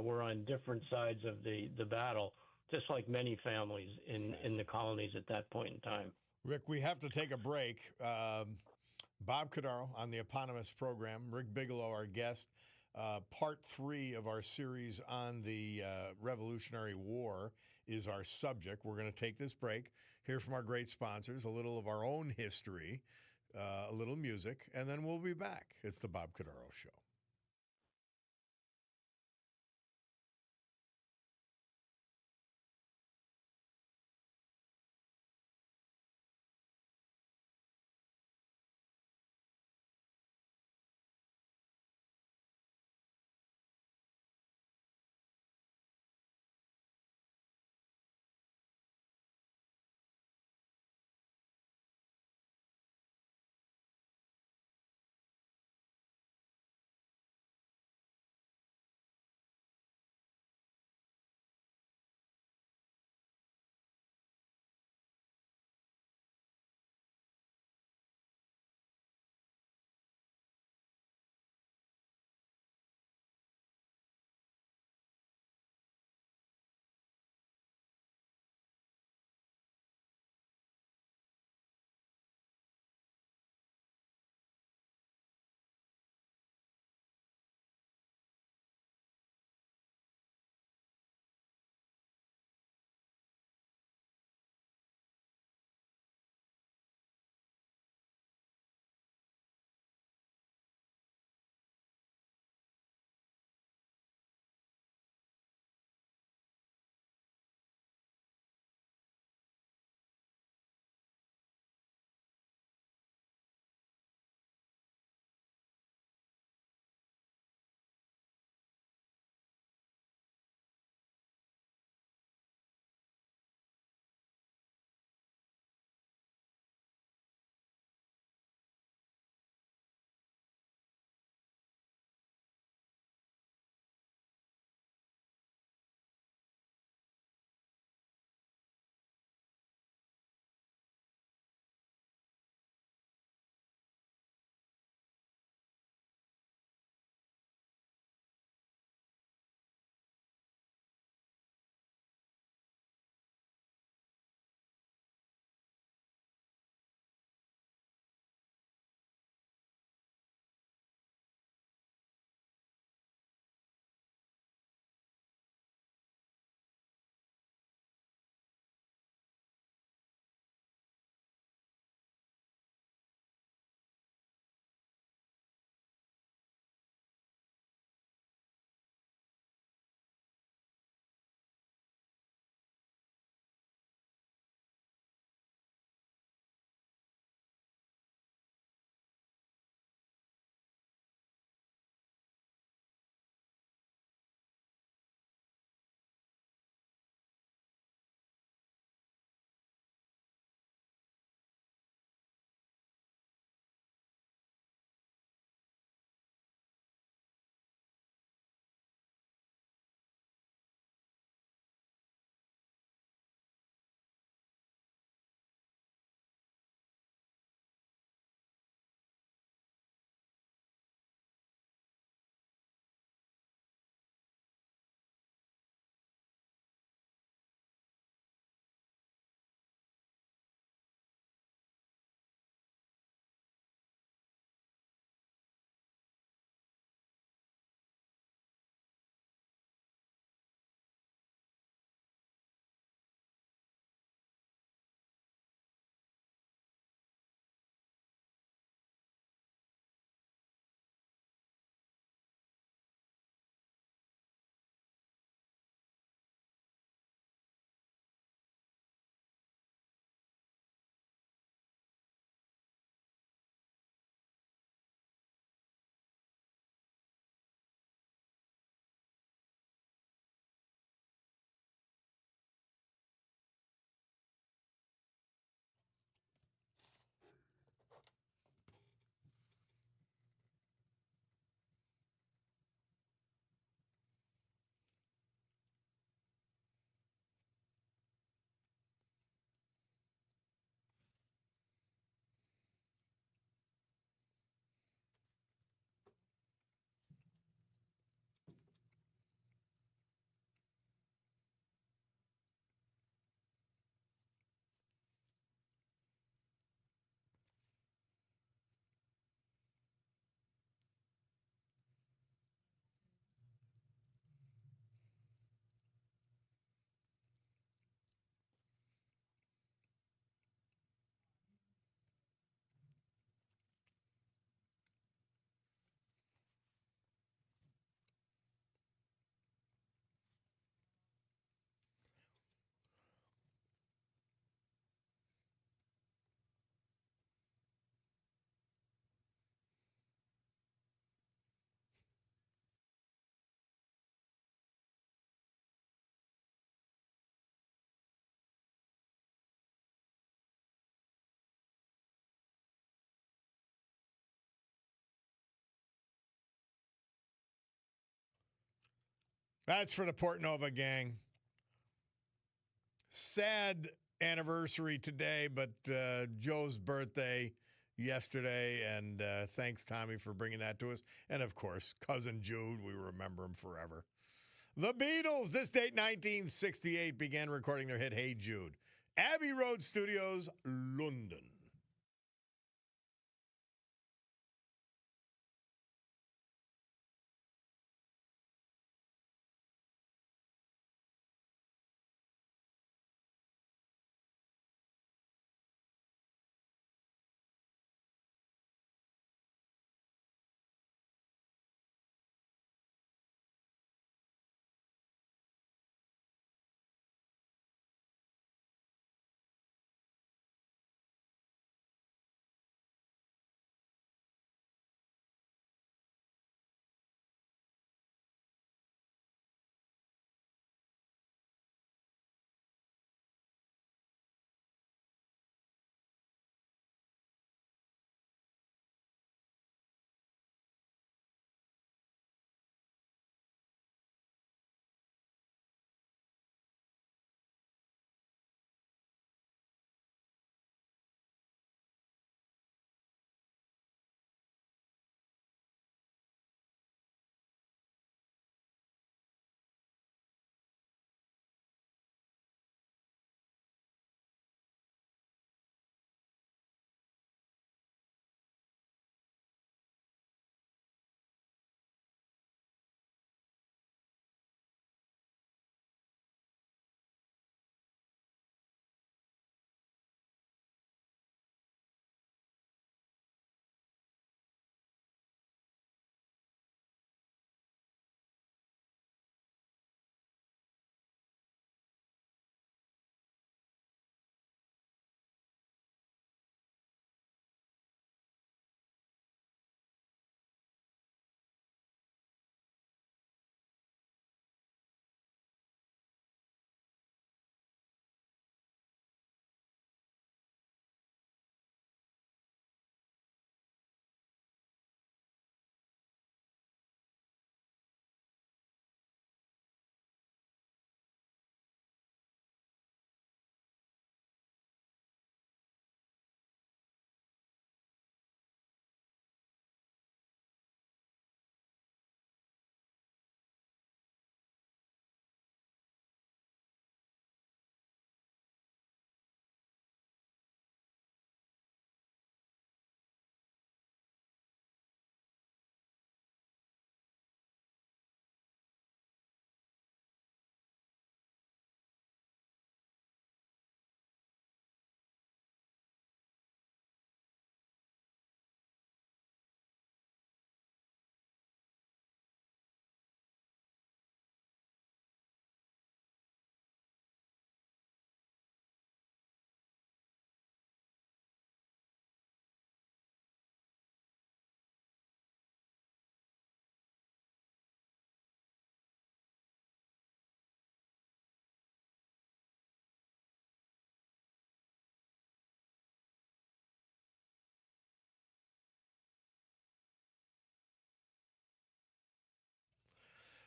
were on different sides of the battle, just like many families in the colonies at that point in time. Rick, we have to take a break. Bob Cordaro on the eponymous program, Rick Bigelow, our guest. Part 3 of our series on the Revolutionary War is our subject. We're going to take this break, hear from our great sponsors, a little of our own history, a little music, and then we'll be back. It's the Bob Cordaro Show. That's for the Port Nova gang. Sad anniversary today, but Joe's birthday yesterday, and thanks, Tommy, for bringing that to us. And, of course, Cousin Jude, we remember him forever. The Beatles, this date, 1968, began recording their hit, Hey Jude. Abbey Road Studios, London.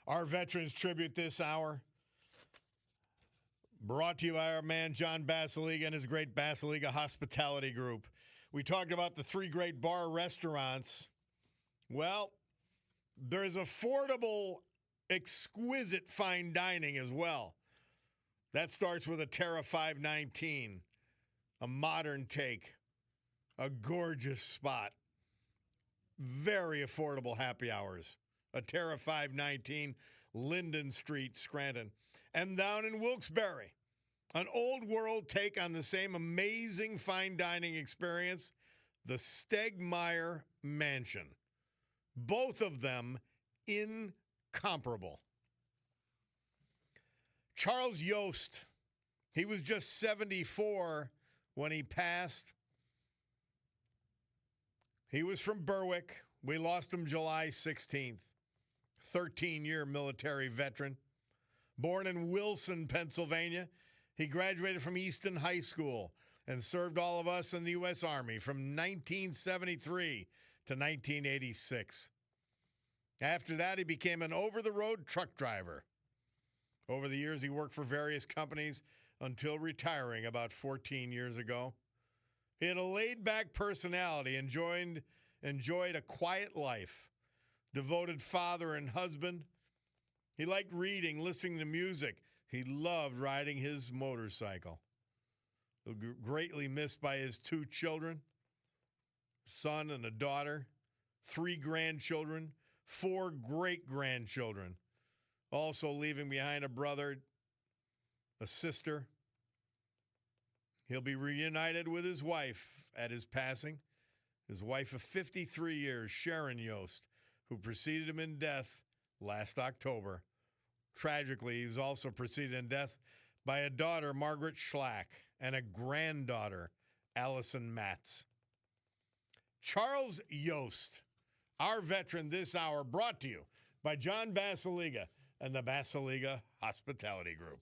Our Veterans Tribute this hour, brought to you by our man John Basiliga and his great Basiliga Hospitality Group. We talked about the three great bar restaurants. Well, there's affordable, exquisite fine dining as well. That starts with a Terra 519, a modern take, a gorgeous spot, very affordable happy hours. A Terra 519, Linden Street, Scranton. And down in Wilkes-Barre, an old world take on the same amazing fine dining experience, the Stegmeyer Mansion. Both of them incomparable. Charles Yost, he was just 74 when he passed. He was from Berwick. We lost him July 16th. 13-year military veteran. Born in Wilson, Pennsylvania, he graduated from Easton High School and served all of us in the U.S. Army from 1973 to 1986. After that, he became an over-the-road truck driver. Over the years, he worked for various companies until retiring about 14 years ago. He had a laid-back personality, enjoyed a quiet life, devoted father and husband. He liked reading, listening to music. He loved riding his motorcycle. Greatly missed by his 2 children, son and a daughter, 3 grandchildren, 4 great-grandchildren. Also leaving behind a brother, a sister. He'll be reunited with his wife at his passing. His wife of 53 years, Sharon Yost, who preceded him in death last October. Tragically, he was also preceded in death by a daughter, Margaret Schlack, and a granddaughter, Allison Matz. Charles Yost, our veteran this hour, brought to you by John Basiliga and the Basiliga Hospitality Group.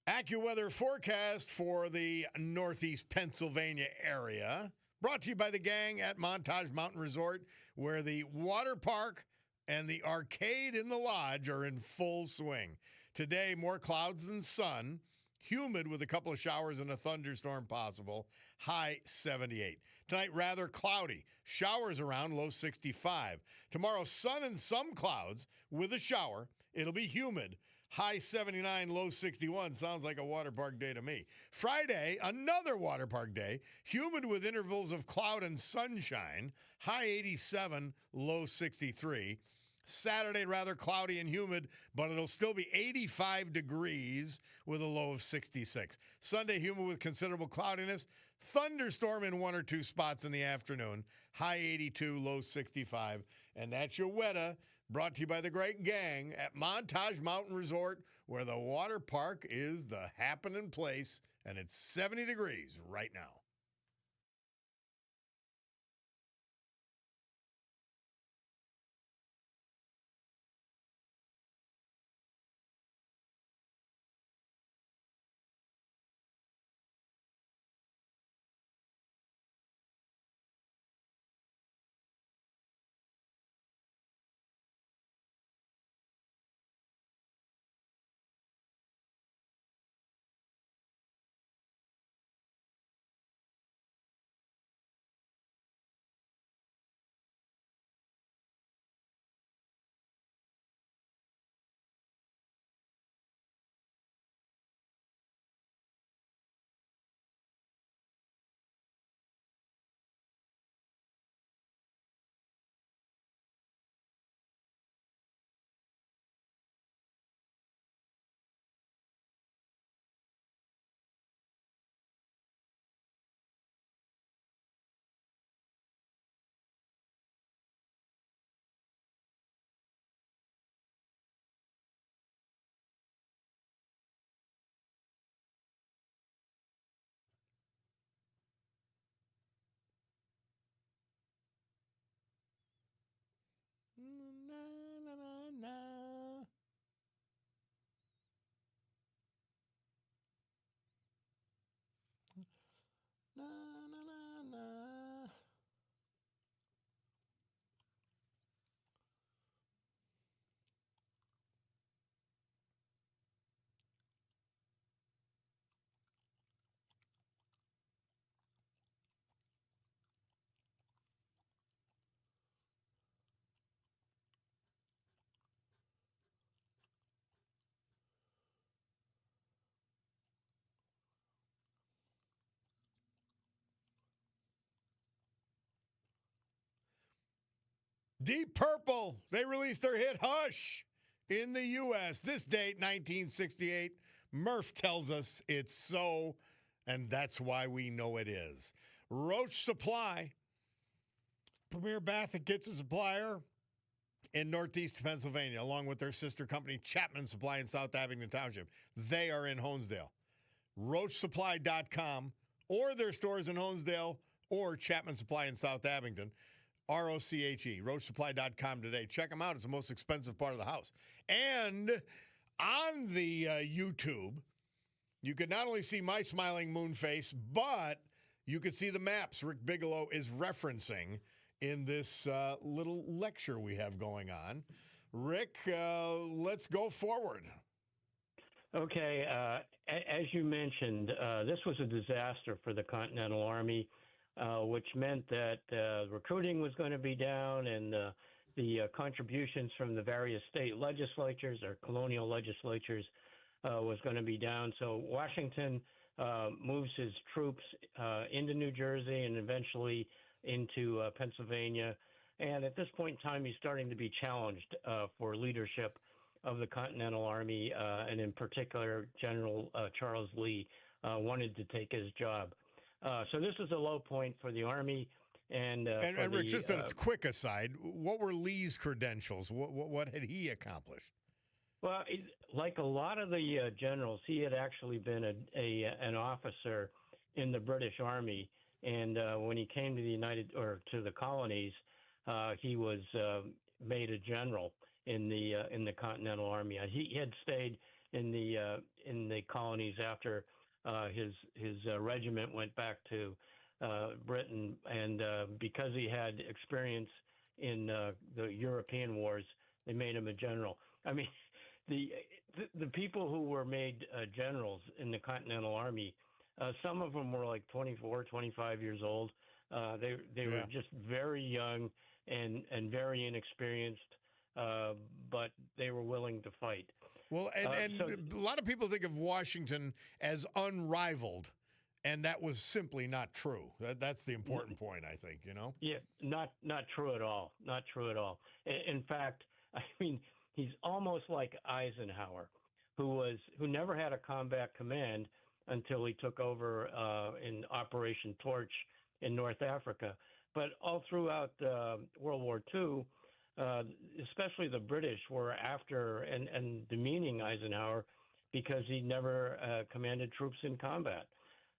AccuWeather forecast for the Northeast Pennsylvania area, brought to you by the gang at Montage Mountain Resort, where the water park and the arcade in the lodge are in full swing. Today, more clouds than sun, humid with a couple of showers and a thunderstorm possible, high 78. Tonight, rather cloudy, showers around, low 65. Tomorrow, sun and some clouds with a shower. It'll be humid. High 79, low 61. Sounds like a water park day to me. Friday, another water park day. Humid with intervals of cloud and sunshine. High 87, low 63. Saturday, rather cloudy and humid, but it'll still be 85 degrees with a low of 66. Sunday, humid with considerable cloudiness. Thunderstorm in 1 or 2 spots in the afternoon. High 82, low 65. And that's your WETA. Brought to you by the great gang at Montage Mountain Resort, where the water park is the happening place, and it's 70 degrees right now. Na, na, na, na. Na, na, na, na. Deep Purple, they released their hit Hush in the U.S. This date, 1968. Murph tells us it's so, and that's why we know it is. Roach Supply, premier bath and kitchen supplier in Northeast Pennsylvania, along with their sister company, Chapman Supply in South Abington Township. They are in Honesdale. RoachSupply.com, or their stores in Honesdale, or Chapman Supply in South Abington. ROCHE, RoachSupply.com today. Check them out. It's the most expensive part of the house. And on the YouTube, you could not only see my smiling moon face, but you could see the maps Rick Bigelow is referencing in this little lecture we have going on. Rick, let's go forward. Okay, as you mentioned, this was a disaster for the Continental Army, which meant that recruiting was going to be down, and the contributions from the various state legislatures or colonial legislatures was going to be down. So Washington moves his troops into New Jersey and eventually into Pennsylvania. And at this point in time, he's starting to be challenged for leadership of the Continental Army, and in particular, General Charles Lee wanted to take his job. So this is a low point for the Army. And Rick, just a quick aside, what were Lee's credentials? What had he accomplished? Well, like a lot of the generals, he had actually been an officer in the British Army, and when he came to the colonies, he was made a general in the Continental Army. He had stayed in the colonies after his regiment went back to Britain, and because he had experience in the European wars, they made him a general. I mean, the people who were made generals in the Continental Army, some of them were like 24, 25 years old. They were just very young and very inexperienced, but they were willing to fight. Well, and so, a lot of people think of Washington as unrivaled, and that was simply not true. That's the important point, I think, you know? Yeah, not true at all. Not true at all. In fact, I mean, he's almost like Eisenhower, who never had a combat command until he took over in Operation Torch in North Africa. But all throughout World War II, especially the British were after and demeaning Eisenhower because he never commanded troops in combat.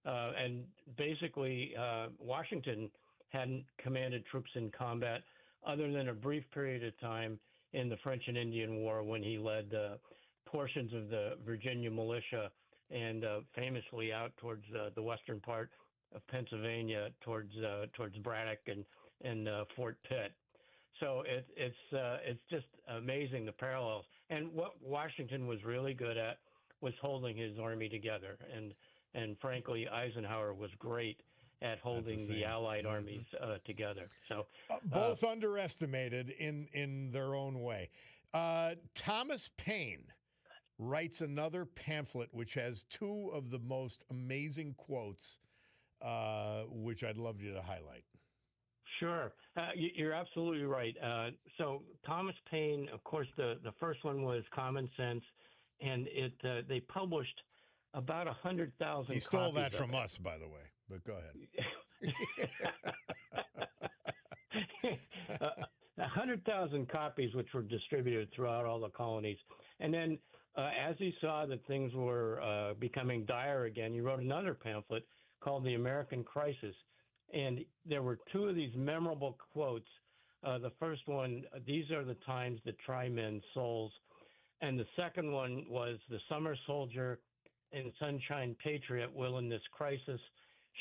And basically, Washington hadn't commanded troops in combat other than a brief period of time in the French and Indian War when he led portions of the Virginia militia and famously out towards the western part of Pennsylvania towards Braddock and Fort Pitt. So it's just amazing, the parallels. And what Washington was really good at was holding his army together. And frankly, Eisenhower was great at holding the Allied armies together. So both underestimated in their own way. Thomas Paine writes another pamphlet which has two of the most amazing quotes, which I'd love you to highlight. Sure. You're absolutely right. So Thomas Paine, of course, the first one was Common Sense, and they published about 100,000 copies. He stole that from us, by the way, but go ahead. 100,000 copies, which were distributed throughout all the colonies. And then as he saw that things were becoming dire again, he wrote another pamphlet called The American Crisis. And there were two of these memorable quotes. The first one, "These are the times that try men's souls." And the second one was, "The summer soldier and sunshine patriot will in this crisis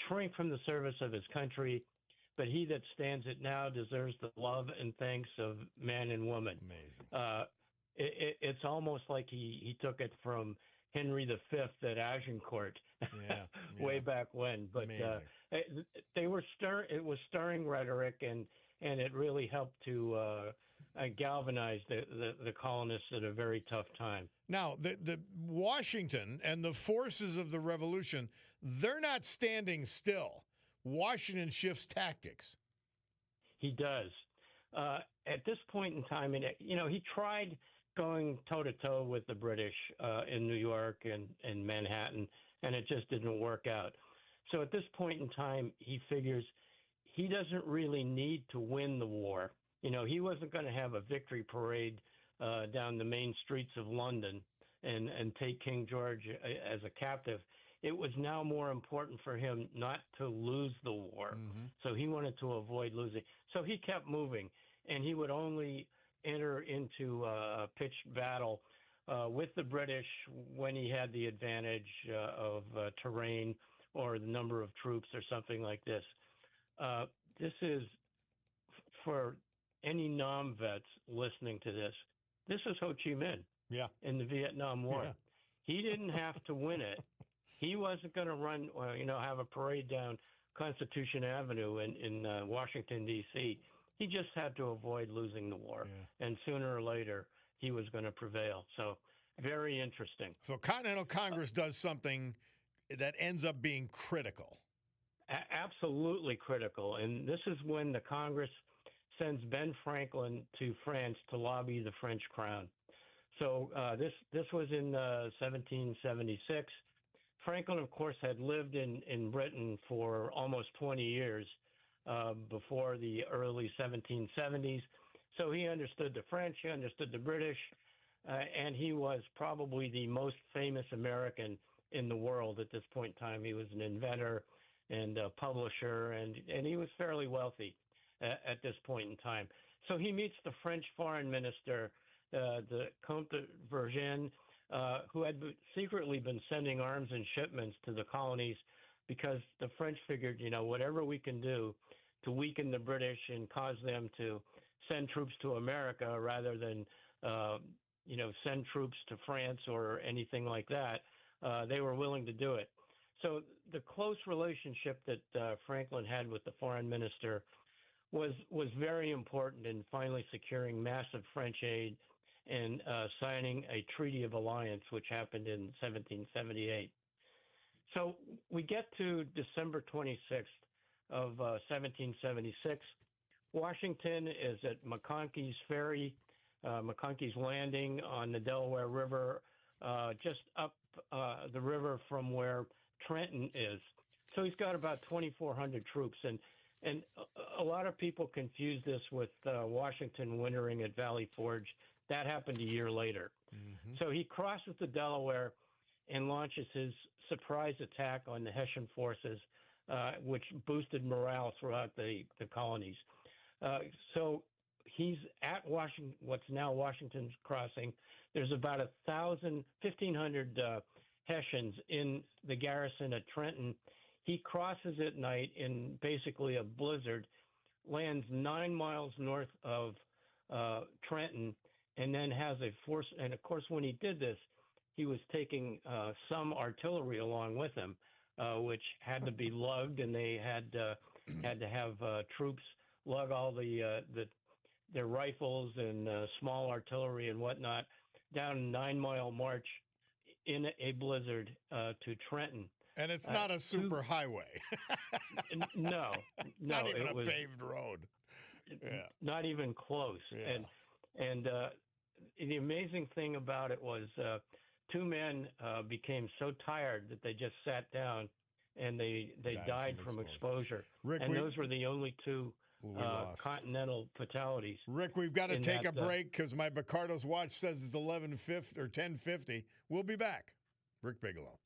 shrink from the service of his country, but he that stands it now deserves the love and thanks of man and woman." Amazing. It's almost like he took it from Henry V at Agincourt way back when. But it was stirring rhetoric, and it really helped to galvanize the colonists at a very tough time. Now, the Washington and the forces of the revolution, they're not standing still. Washington shifts tactics. He does. At this point in time, he tried going toe-to-toe with the British in New York and Manhattan, and it just didn't work out. So at this point in time, he figures he doesn't really need to win the war. He wasn't going to have a victory parade down the main streets of London and take King George as a captive. It was now more important for him not to lose the war. Mm-hmm. So he wanted to avoid losing. So he kept moving, and he would only enter into a pitched battle with the British when he had the advantage of terrain or the number of troops or something like this. This is for any Nam vets listening to this is Ho Chi Minh Yeah. in the Vietnam War. Yeah. He didn't have to win it. He wasn't going to run, have a parade down Constitution Avenue in Washington, D.C. He just had to avoid losing the war. Yeah. And sooner or later, he was going to prevail. So very interesting. So Continental Congress does something that ends up being critical. Absolutely critical. And this is when the Congress sends Ben Franklin to France to lobby the French crown. So this was in 1776. Franklin, of course, had lived in Britain for almost 20 years before the early 1770s. So he understood the French, he understood the British, and he was probably the most famous American in the world at this point in time. He was an inventor and a publisher, and he was fairly wealthy at this point in time. So he meets the French foreign minister, the Comte de Vergennes, who had secretly been sending arms and shipments to the colonies because the French figured, whatever we can do to weaken the British and cause them to send troops to America rather than, send troops to France or anything like that, they were willing to do it. So the close relationship that Franklin had with the foreign minister was very important in finally securing massive French aid and signing a treaty of alliance, which happened in 1778. So we get to December 26th of 1776. Washington is at McConkey's Ferry, McConkey's Landing on the Delaware River, just up the river from where Trenton is. So he's got about 2,400 troops. And a lot of people confuse this with Washington wintering at Valley Forge. That happened a year later. Mm-hmm. So he crosses the Delaware and launches his surprise attack on the Hessian forces, which boosted morale throughout the colonies. So he's at what's now Washington's Crossing. There's about 1,500 Hessians in the garrison at Trenton. He crosses at night in basically a blizzard, lands 9 miles north of Trenton, and then has a force. And of course, when he did this, he was taking some artillery along with him, which had to be lugged, and they had to have troops lug all their rifles and small artillery and whatnot down a 9-mile march in a blizzard to Trenton. And it's not a super highway. No, not even a paved road. Yeah. Not even close. Yeah. And the amazing thing about it was two men became so tired that they just sat down and they died from exposure. Rick, and those were the only two continental fatalities. Rick, we've got to take a break because my Bacardo's watch says it's 11:50 or 10:50. We'll be back. Rick Bigelow.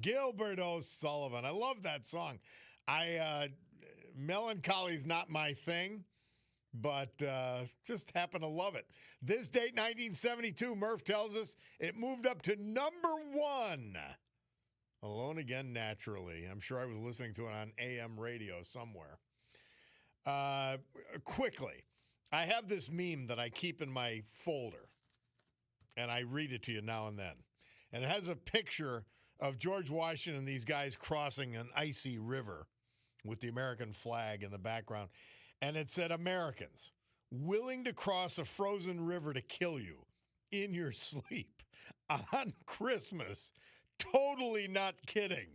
Gilbert O'Sullivan. I love that song. Melancholy's not my thing, but just happen to love it. This date, 1972, Murph tells us it moved up to number 1. Alone Again, Naturally. I'm sure I was listening to it on AM radio somewhere. Quickly, I have this meme that I keep in my folder, and I read it to you now and then. And it has a picture of George Washington and these guys crossing an icy river with the American flag in the background. And it said, Americans, willing to cross a frozen river to kill you in your sleep on Christmas. Totally not kidding.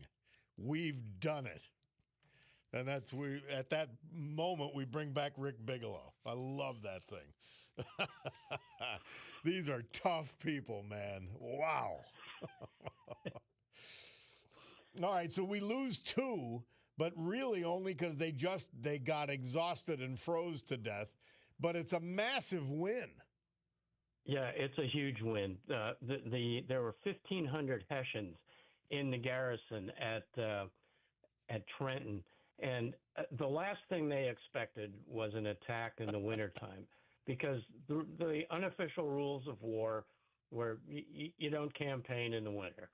We've done it. And at that moment, we bring back Rick Bigelow. I love that thing. These are tough people, man. Wow. All right, so we lose 2, but really only because they got exhausted and froze to death. But it's a massive win. Yeah, it's a huge win. There were 1,500 Hessians in the garrison at Trenton, and the last thing they expected was an attack in the wintertime, because the unofficial rules of war were you don't campaign in the winter.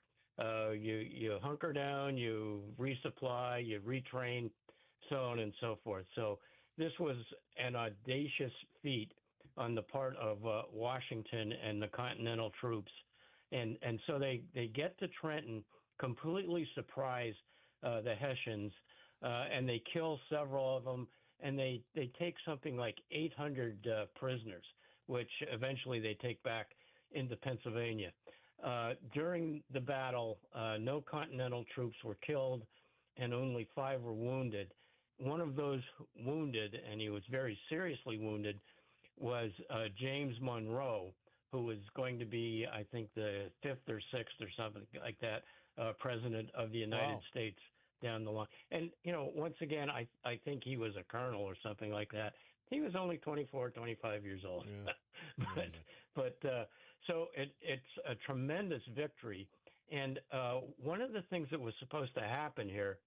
You hunker down, you resupply, you retrain, so on and so forth. So this was an audacious feat on the part of Washington and the Continental troops. And so they get to Trenton, completely surprise the Hessians, and they kill several of them, and they take something like 800 prisoners, which eventually they take back into Pennsylvania. During the battle, no Continental troops were killed, and only 5 were wounded. One of those wounded, and he was very seriously wounded, was James Monroe, who was going to be, I think, the 5th or 6th or something like that, president of the United States down the line. And, once again, I think he was a colonel or something like that. He was only 24, 25 years old. Yeah. So it's a tremendous victory. And one of the things that was supposed to happen here,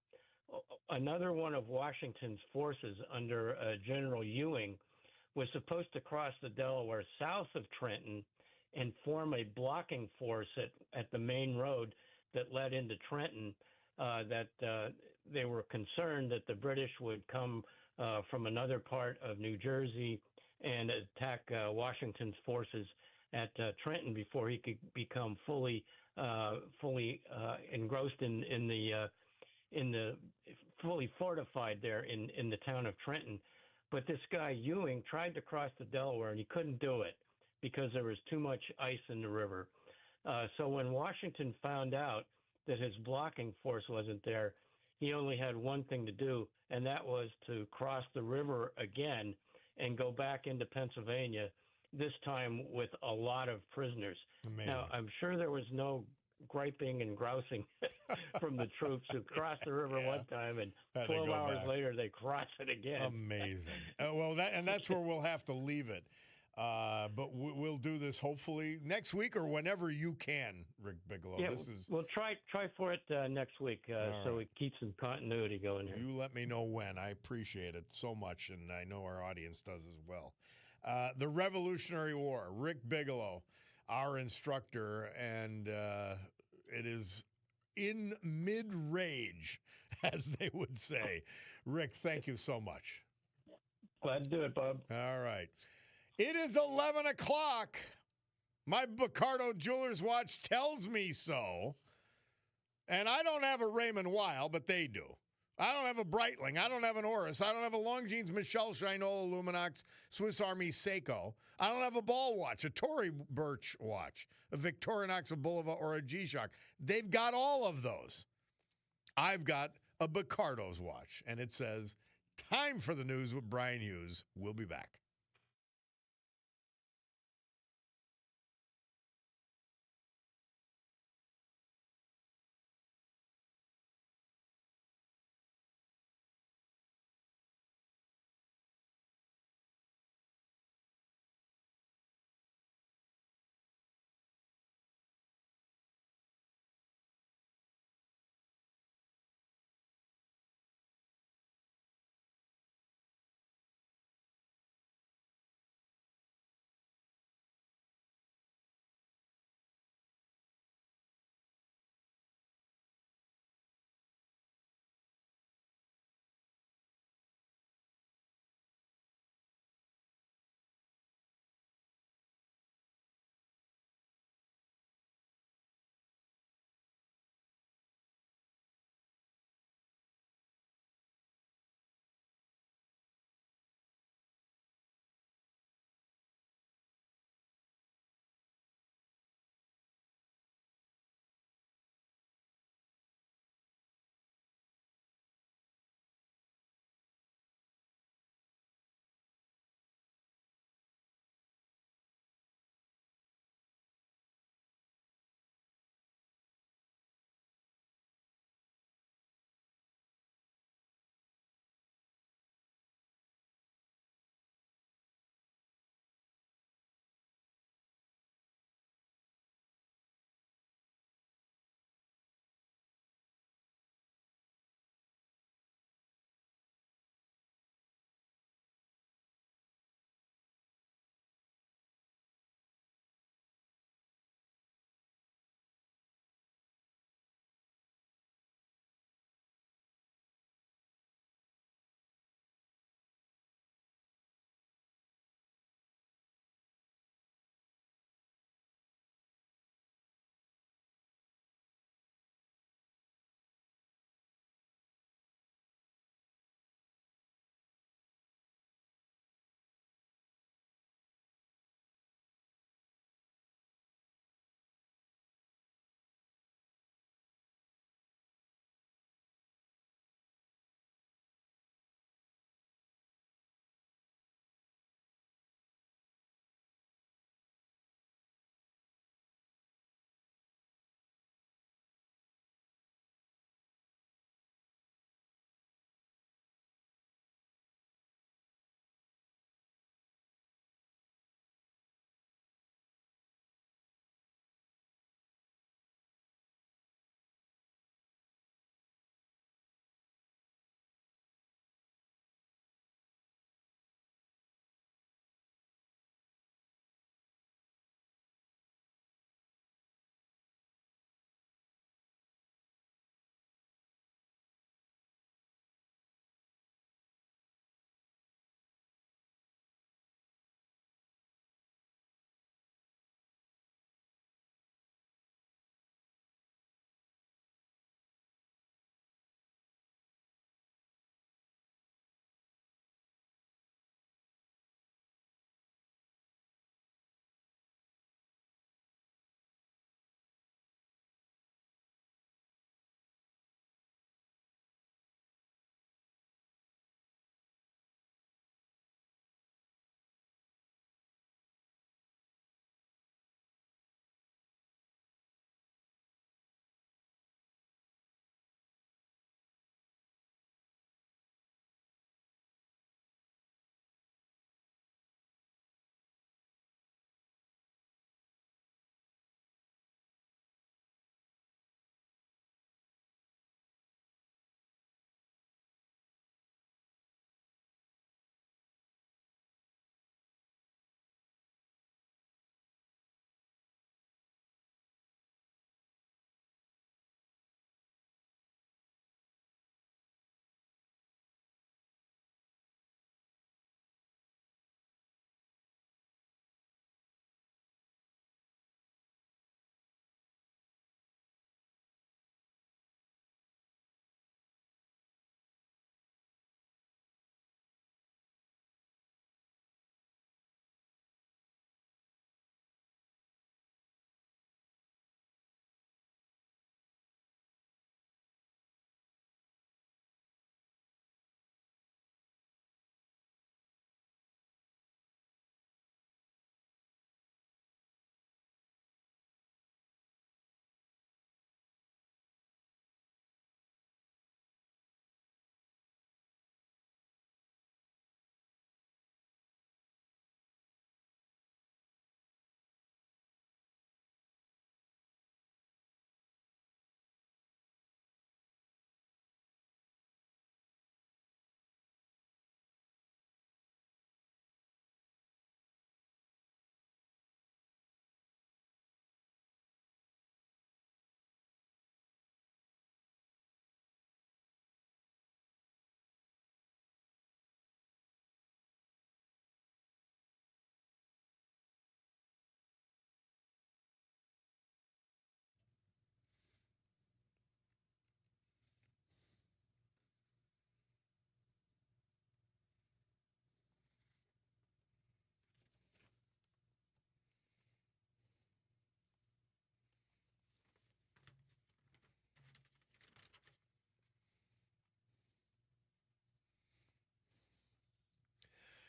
another one of Washington's forces under General Ewing was supposed to cross the Delaware south of Trenton and form a blocking force at the main road that led into Trenton, that they were concerned that the British would come from another part of New Jersey and attack Washington's forces at Trenton before he could become fully engrossed in the fully fortified there in the town of Trenton. But this guy Ewing tried to cross the Delaware, and he couldn't do it because there was too much ice in the river. So when Washington found out that his blocking force wasn't there, he only had one thing to do, and that was to cross the river again and go back into Pennsylvania, this time with a lot of prisoners. Amazing. Now, I'm sure there was no griping and grousing from the troops who crossed the river one time, and 12 hours later they cross it again. Amazing. That's where we'll have to leave it. But we'll do this hopefully next week or whenever you can, Rick Bigelow. Yeah, we'll try for it next week, so we keep some continuity going here. You let me know when. I appreciate it so much, and I know our audience does as well. The Revolutionary War, Rick Bigelow, our instructor, and it is in mid-rage, as they would say. Rick, thank you so much. Glad to do it, Bob. All right. It is 11 o'clock. My Bacardo Jewelers watch tells me so. And I don't have a Raymond Weil, but they do. I don't have a Breitling. I don't have an Oris. I don't have a Longines Michelle Shinola Luminox Swiss Army Seiko. I don't have a Ball watch, a Tory Burch watch, a Victorinox, a Bulova, or a G-Shock. They've got all of those. I've got a Bacardo's watch, and it says, time for the news with Brian Hughes. We'll be back.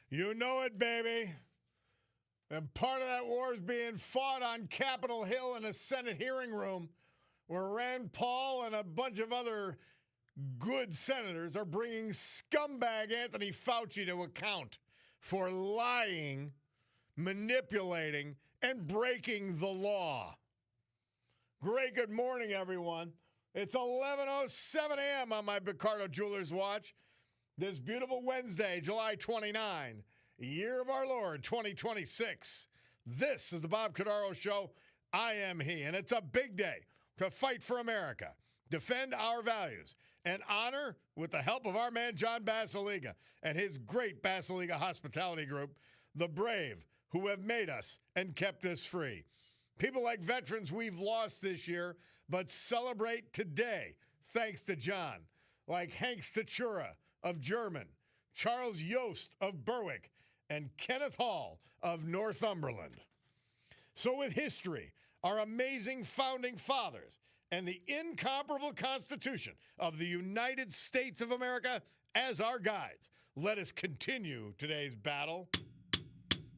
You know it, baby. And part of that war is being fought on Capitol Hill in a Senate hearing room where Rand Paul and a bunch of other good senators are bringing scumbag Anthony Fauci to account for lying, manipulating, and breaking the law. Great good morning, everyone. It's 11:07 a.m. on my Cordaro Jewelers watch. This beautiful Wednesday, July 29, year of our Lord 2026. This is the Bob Cordaro Show. I am he, and it's a big day to fight for America, defend our values, and honor, with the help of our man John Basiliga and his great Basiliga Hospitality Group, the brave who have made us and kept us free. People like veterans we've lost this year, but celebrate today, thanks to John, like Hank Statura of German, Charles Yost of Berwick, and Kenneth Hall of Northumberland. So with history, our amazing founding fathers, and the incomparable Constitution of the United States of America as our guides, let us continue today's battle,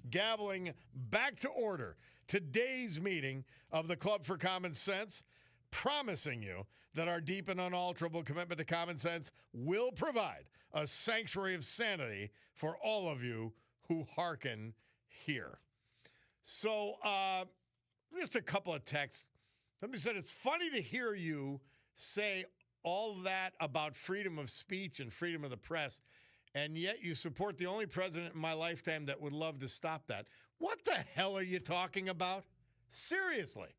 gaveling back to order today's meeting of the Club for Common Sense, promising you that our deep and unalterable commitment to common sense will provide a sanctuary of sanity for all of you who hearken here. So, just a couple of texts. Somebody said, it's funny to hear you say all that about freedom of speech and freedom of the press, and yet you support the only president in my lifetime that would love to stop that. What the hell are you talking about? Seriously.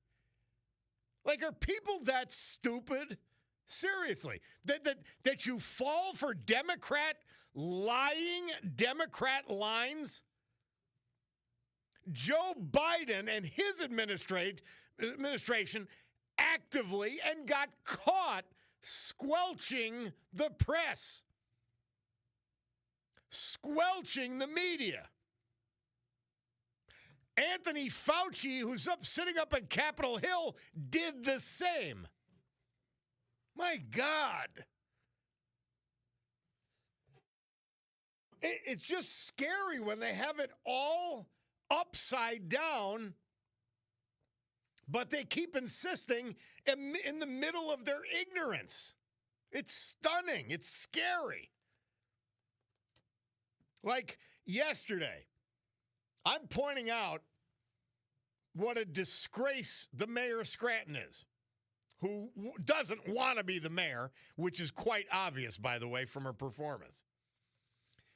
Like, are people that stupid? Seriously. That you fall for lying Democrat lines? Joe Biden and his administration actively and got caught squelching the press, squelching the media. Anthony Fauci, who's sitting up on Capitol Hill, did the same. My God. It's just scary when they have it all upside down, but they keep insisting in the middle of their ignorance. It's stunning. It's scary. Like yesterday, I'm pointing out what a disgrace the mayor of Scranton is, who doesn't want to be the mayor, which is quite obvious, by the way, from her performance.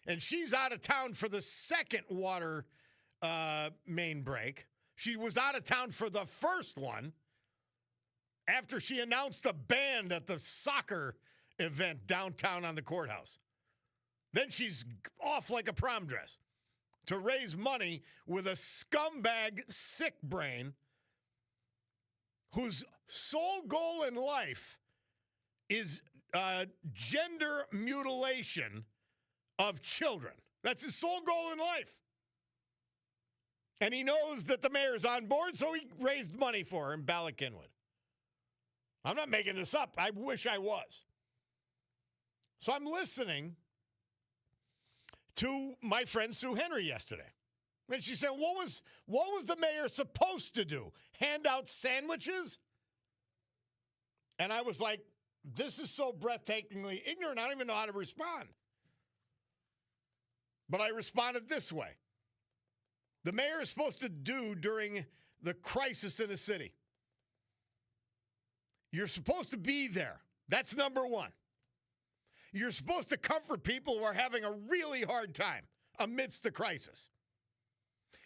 And she's out of town for the second water main break. She was out of town for the first one after she announced a band at the soccer event downtown on the courthouse. Then she's off like a prom dress to raise money with a scumbag sick brain whose sole goal in life is gender mutilation of children. That's his sole goal in life. And he knows that the mayor's on board, so he raised money for her in Ballackinwood. I'm not making this up. I wish I was. So I'm listening to my friend Sue Henry yesterday. And she said, what was the mayor supposed to do? Hand out sandwiches? And I was like, this is so breathtakingly ignorant, I don't even know how to respond. But I responded this way. The mayor is supposed to do during the crisis in a city. You're supposed to be there. That's number one. You're supposed to comfort people who are having a really hard time amidst the crisis.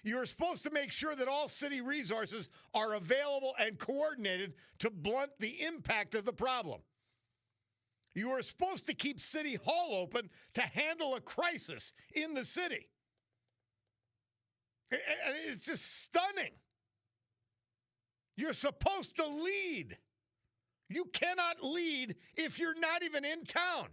You're supposed to make sure that all city resources are available and coordinated to blunt the impact of the problem. You are supposed to keep City Hall open to handle a crisis in the city. It's just stunning. You're supposed to lead. You cannot lead if you're not even in town.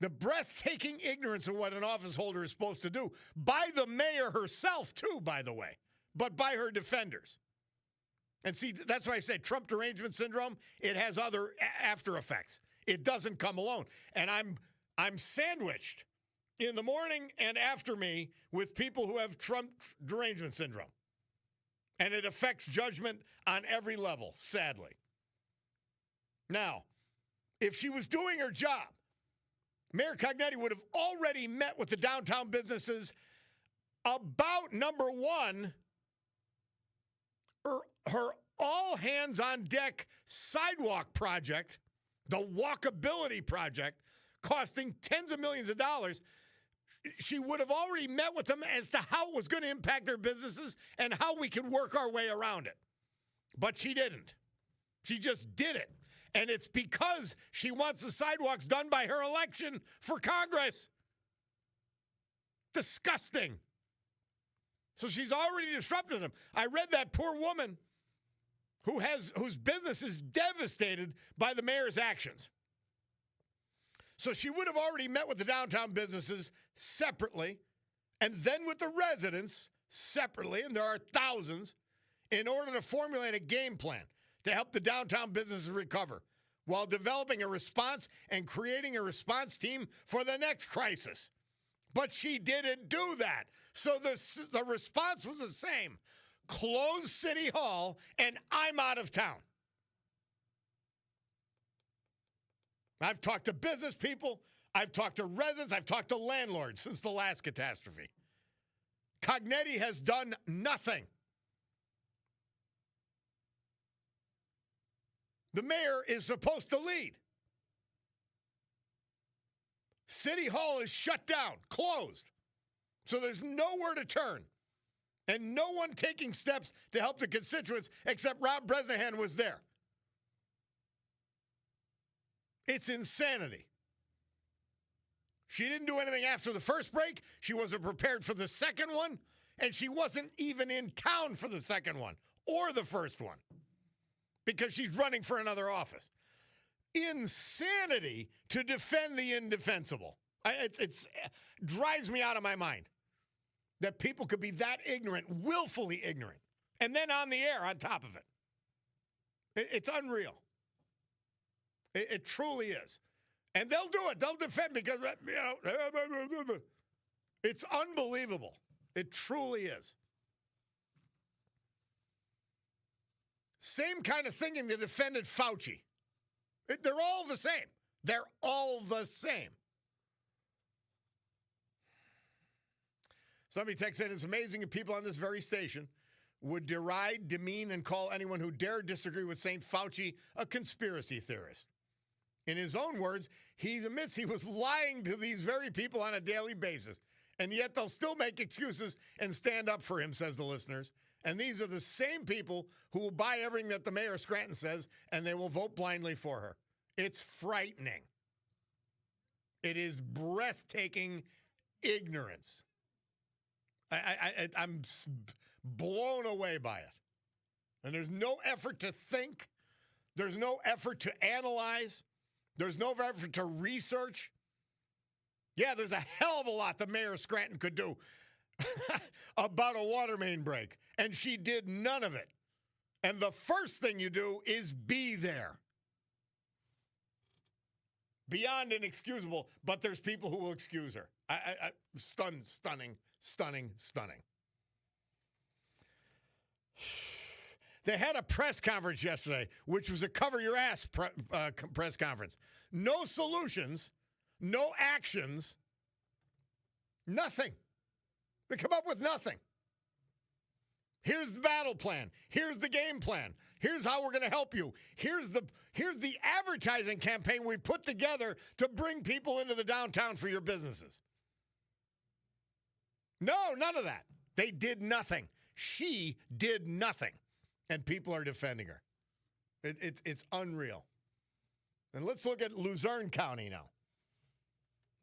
The breathtaking ignorance of what an office holder is supposed to do by the mayor herself, too, by the way, but by her defenders. And see, that's why I said Trump derangement syndrome, it has other after effects. It doesn't come alone. And I'm sandwiched in the morning and after me with people who have Trump derangement syndrome. And it affects judgment on every level, sadly. Now, if she was doing her job, Mayor Cognetti would have already met with the downtown businesses about, number one, her all-hands-on-deck sidewalk project, the walkability project, costing tens of millions of dollars. She would have already met with them as to how it was going to impact their businesses and how we could work our way around it. But she didn't. She just did it. And it's because she wants the sidewalks done by her election for Congress. Disgusting. So she's already disrupted them. I read that poor woman whose business is devastated by the mayor's actions. So she would have already met with the downtown businesses separately and then with the residents separately, and there are thousands, in order to formulate a game plan to help the downtown businesses recover while developing a response and creating a response team for the next crisis. But she didn't do that. So the response was the same. Close City Hall, and I'm out of town. I've talked to business people. I've talked to residents. I've talked to landlords since the last catastrophe. Cognetti has done nothing. The mayor is supposed to lead. City Hall is shut down, closed. So there's nowhere to turn. And no one taking steps to help the constituents except Rob Bresnahan was there. It's insanity. She didn't do anything after the first break. She wasn't prepared for the second one. And she wasn't even in town for the second one or the first one because she's running for another office. Insanity to defend the indefensible. It drives me out of my mind that people could be that ignorant, willfully ignorant, and then on the air on top of it. It's unreal. It truly is. And they'll do it. They'll defend because, it's unbelievable. It truly is. Same kind of thinking that defended Fauci. They're all the same. They're all the same. Somebody texted in, it's amazing if people on this very station would deride, demean, and call anyone who dare disagree with St. Fauci a conspiracy theorist. In his own words, he admits he was lying to these very people on a daily basis, and yet they'll still make excuses and stand up for him, says the listeners. And these are the same people who will buy everything that the mayor of Scranton says, and they will vote blindly for her. It's frightening. It is breathtaking ignorance. I'm blown away by it. And there's no effort to think. There's no effort to analyze. There's no effort to research. Yeah, there's a hell of a lot the mayor of Scranton could do about a water main break. And she did none of it. And the first thing you do is be there. Beyond inexcusable, but there's people who will excuse her. Stunning. They had a press conference yesterday, which was a cover your ass press conference. No solutions, no actions, nothing. They come up with nothing. Here's the battle plan. Here's the game plan. Here's how we're going to help you. Here's the advertising campaign we put together to bring people into the downtown for your businesses. No, none of that. They did nothing. She did nothing. And people are defending her. It's unreal. And let's look at Luzerne County now.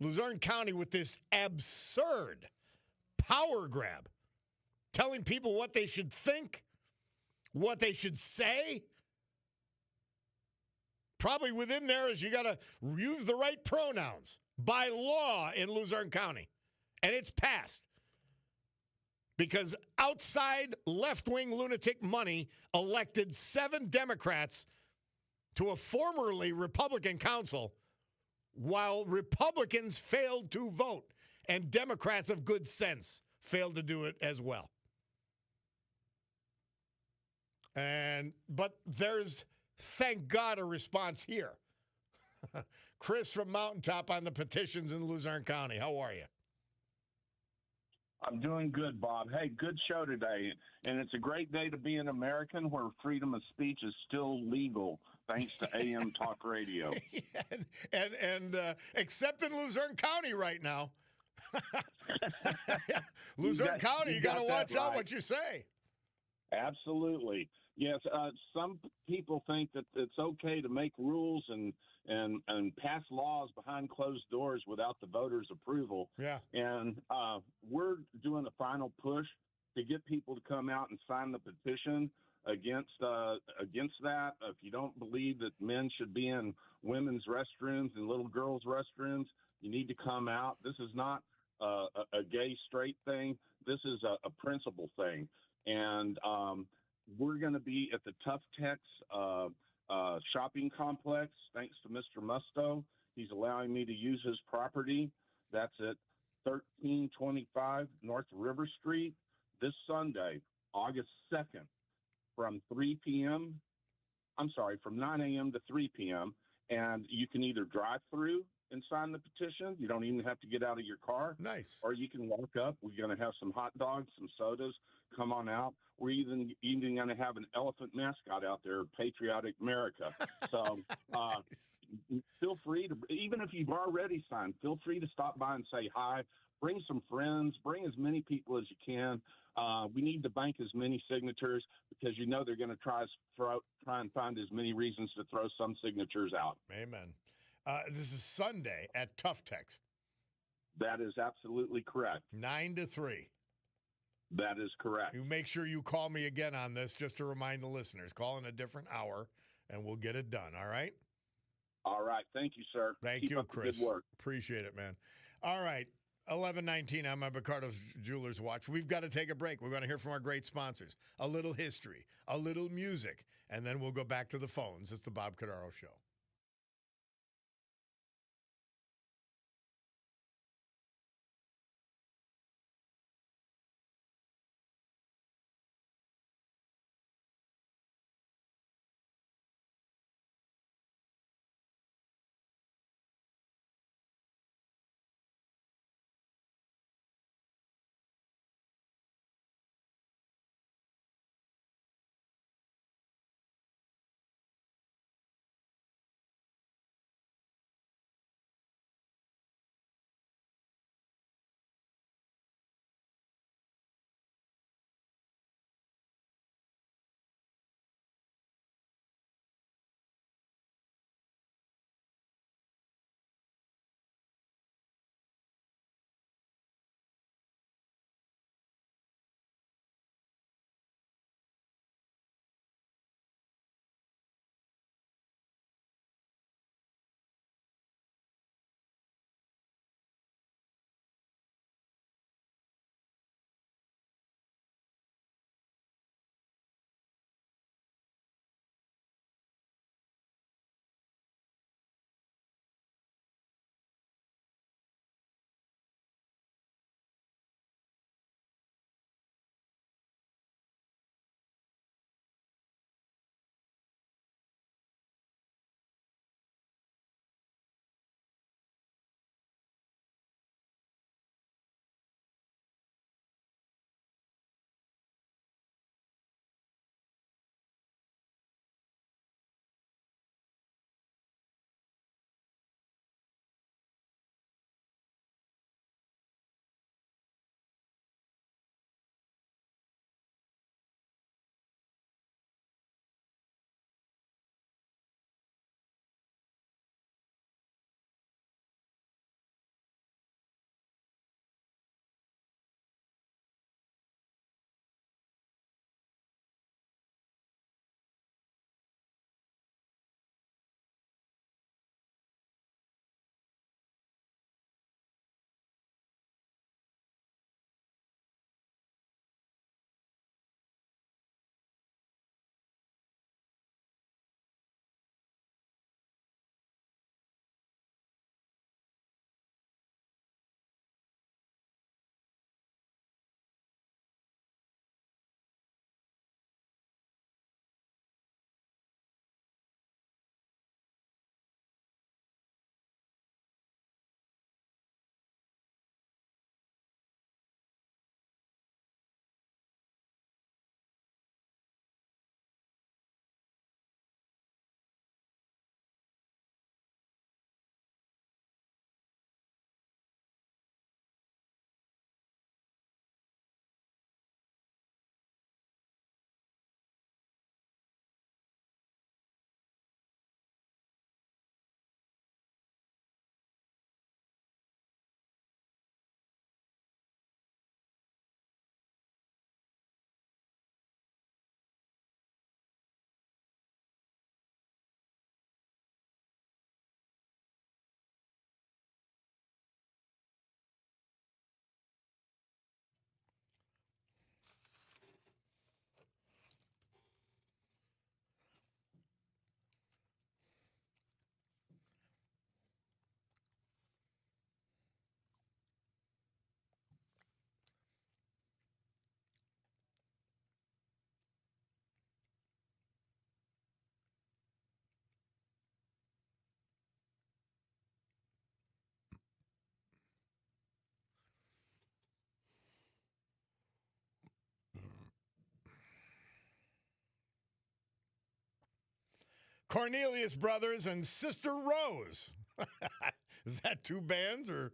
Luzerne County with this absurd power grab, telling people what they should think, what they should say. Probably within there is you got to use the right pronouns by law in Luzerne County. And it's passed. Because outside left-wing lunatic money elected 7 Democrats to a formerly Republican council while Republicans failed to vote and Democrats of good sense failed to do it as well. But there's, thank God, a response here. Chris from Mountaintop on the petitions in Luzerne County. How are you? I'm doing good, Bob. Hey, good show today. And it's a great day to be an American where freedom of speech is still legal, thanks to AM Talk Radio. and except in Luzerne County right now. Luzerne County, you got to watch out what you say. Absolutely. Yes, some people think that it's okay to make rules and pass laws behind closed doors without the voters' approval. Yeah. And we're doing a final push to get people to come out and sign the petition against that. If you don't believe that men should be in women's restrooms and little girls' restrooms, you need to come out. This is not a gay straight thing. This is a principle thing. And we're going to be at the Tough Tex shopping complex, thanks to Mr. Musto. He's allowing me to use his property. That's at 1325 North River Street this Sunday, August 2nd, from 9 a.m. to 3 p.m. And you can either drive through and sign the petition. You don't even have to get out of your car. Nice. Or you can walk up. We're going to have some hot dogs, some sodas. Come on out. We're even going to have an elephant mascot out there, Patriotic America. So feel free to, even if you've already signed, feel free to stop by and say hi. Bring some friends. Bring as many people as you can. We need to bank as many signatures because they're going to try and find as many reasons to throw some signatures out. Amen. This is Sunday at Tough Text. That is absolutely correct. 9 to 3. That is correct. You make sure you call me again on this just to remind the listeners. Call in a different hour, and we'll get it done, all right? All right. Thank you, sir. Thank Keep you, up the Chris. Good work. Appreciate it, man. All right. 11:19 on my Bacardo's Jewelers Watch. We've got to take a break. We're going to hear from our great sponsors. A little history, a little music, and then we'll go back to the phones. It's the Bob Cordaro Show. Cornelius Brothers and Sister Rose. Is that two bands, or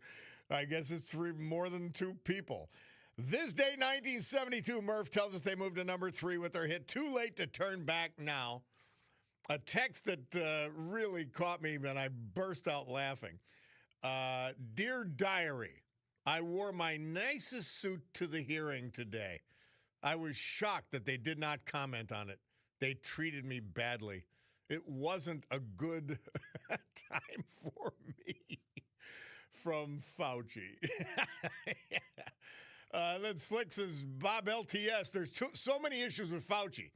I guess it's more than two people? This day, 1972, Murph tells us they moved to number 3 with their hit Too Late to Turn Back Now. A text that really caught me, and I burst out laughing. Dear Diary, I wore my nicest suit to the hearing today. I was shocked that they did not comment on it. They treated me badly. It wasn't a good time for me. From Fauci. Then Slick says, Bob LTS, there's so many issues with Fauci.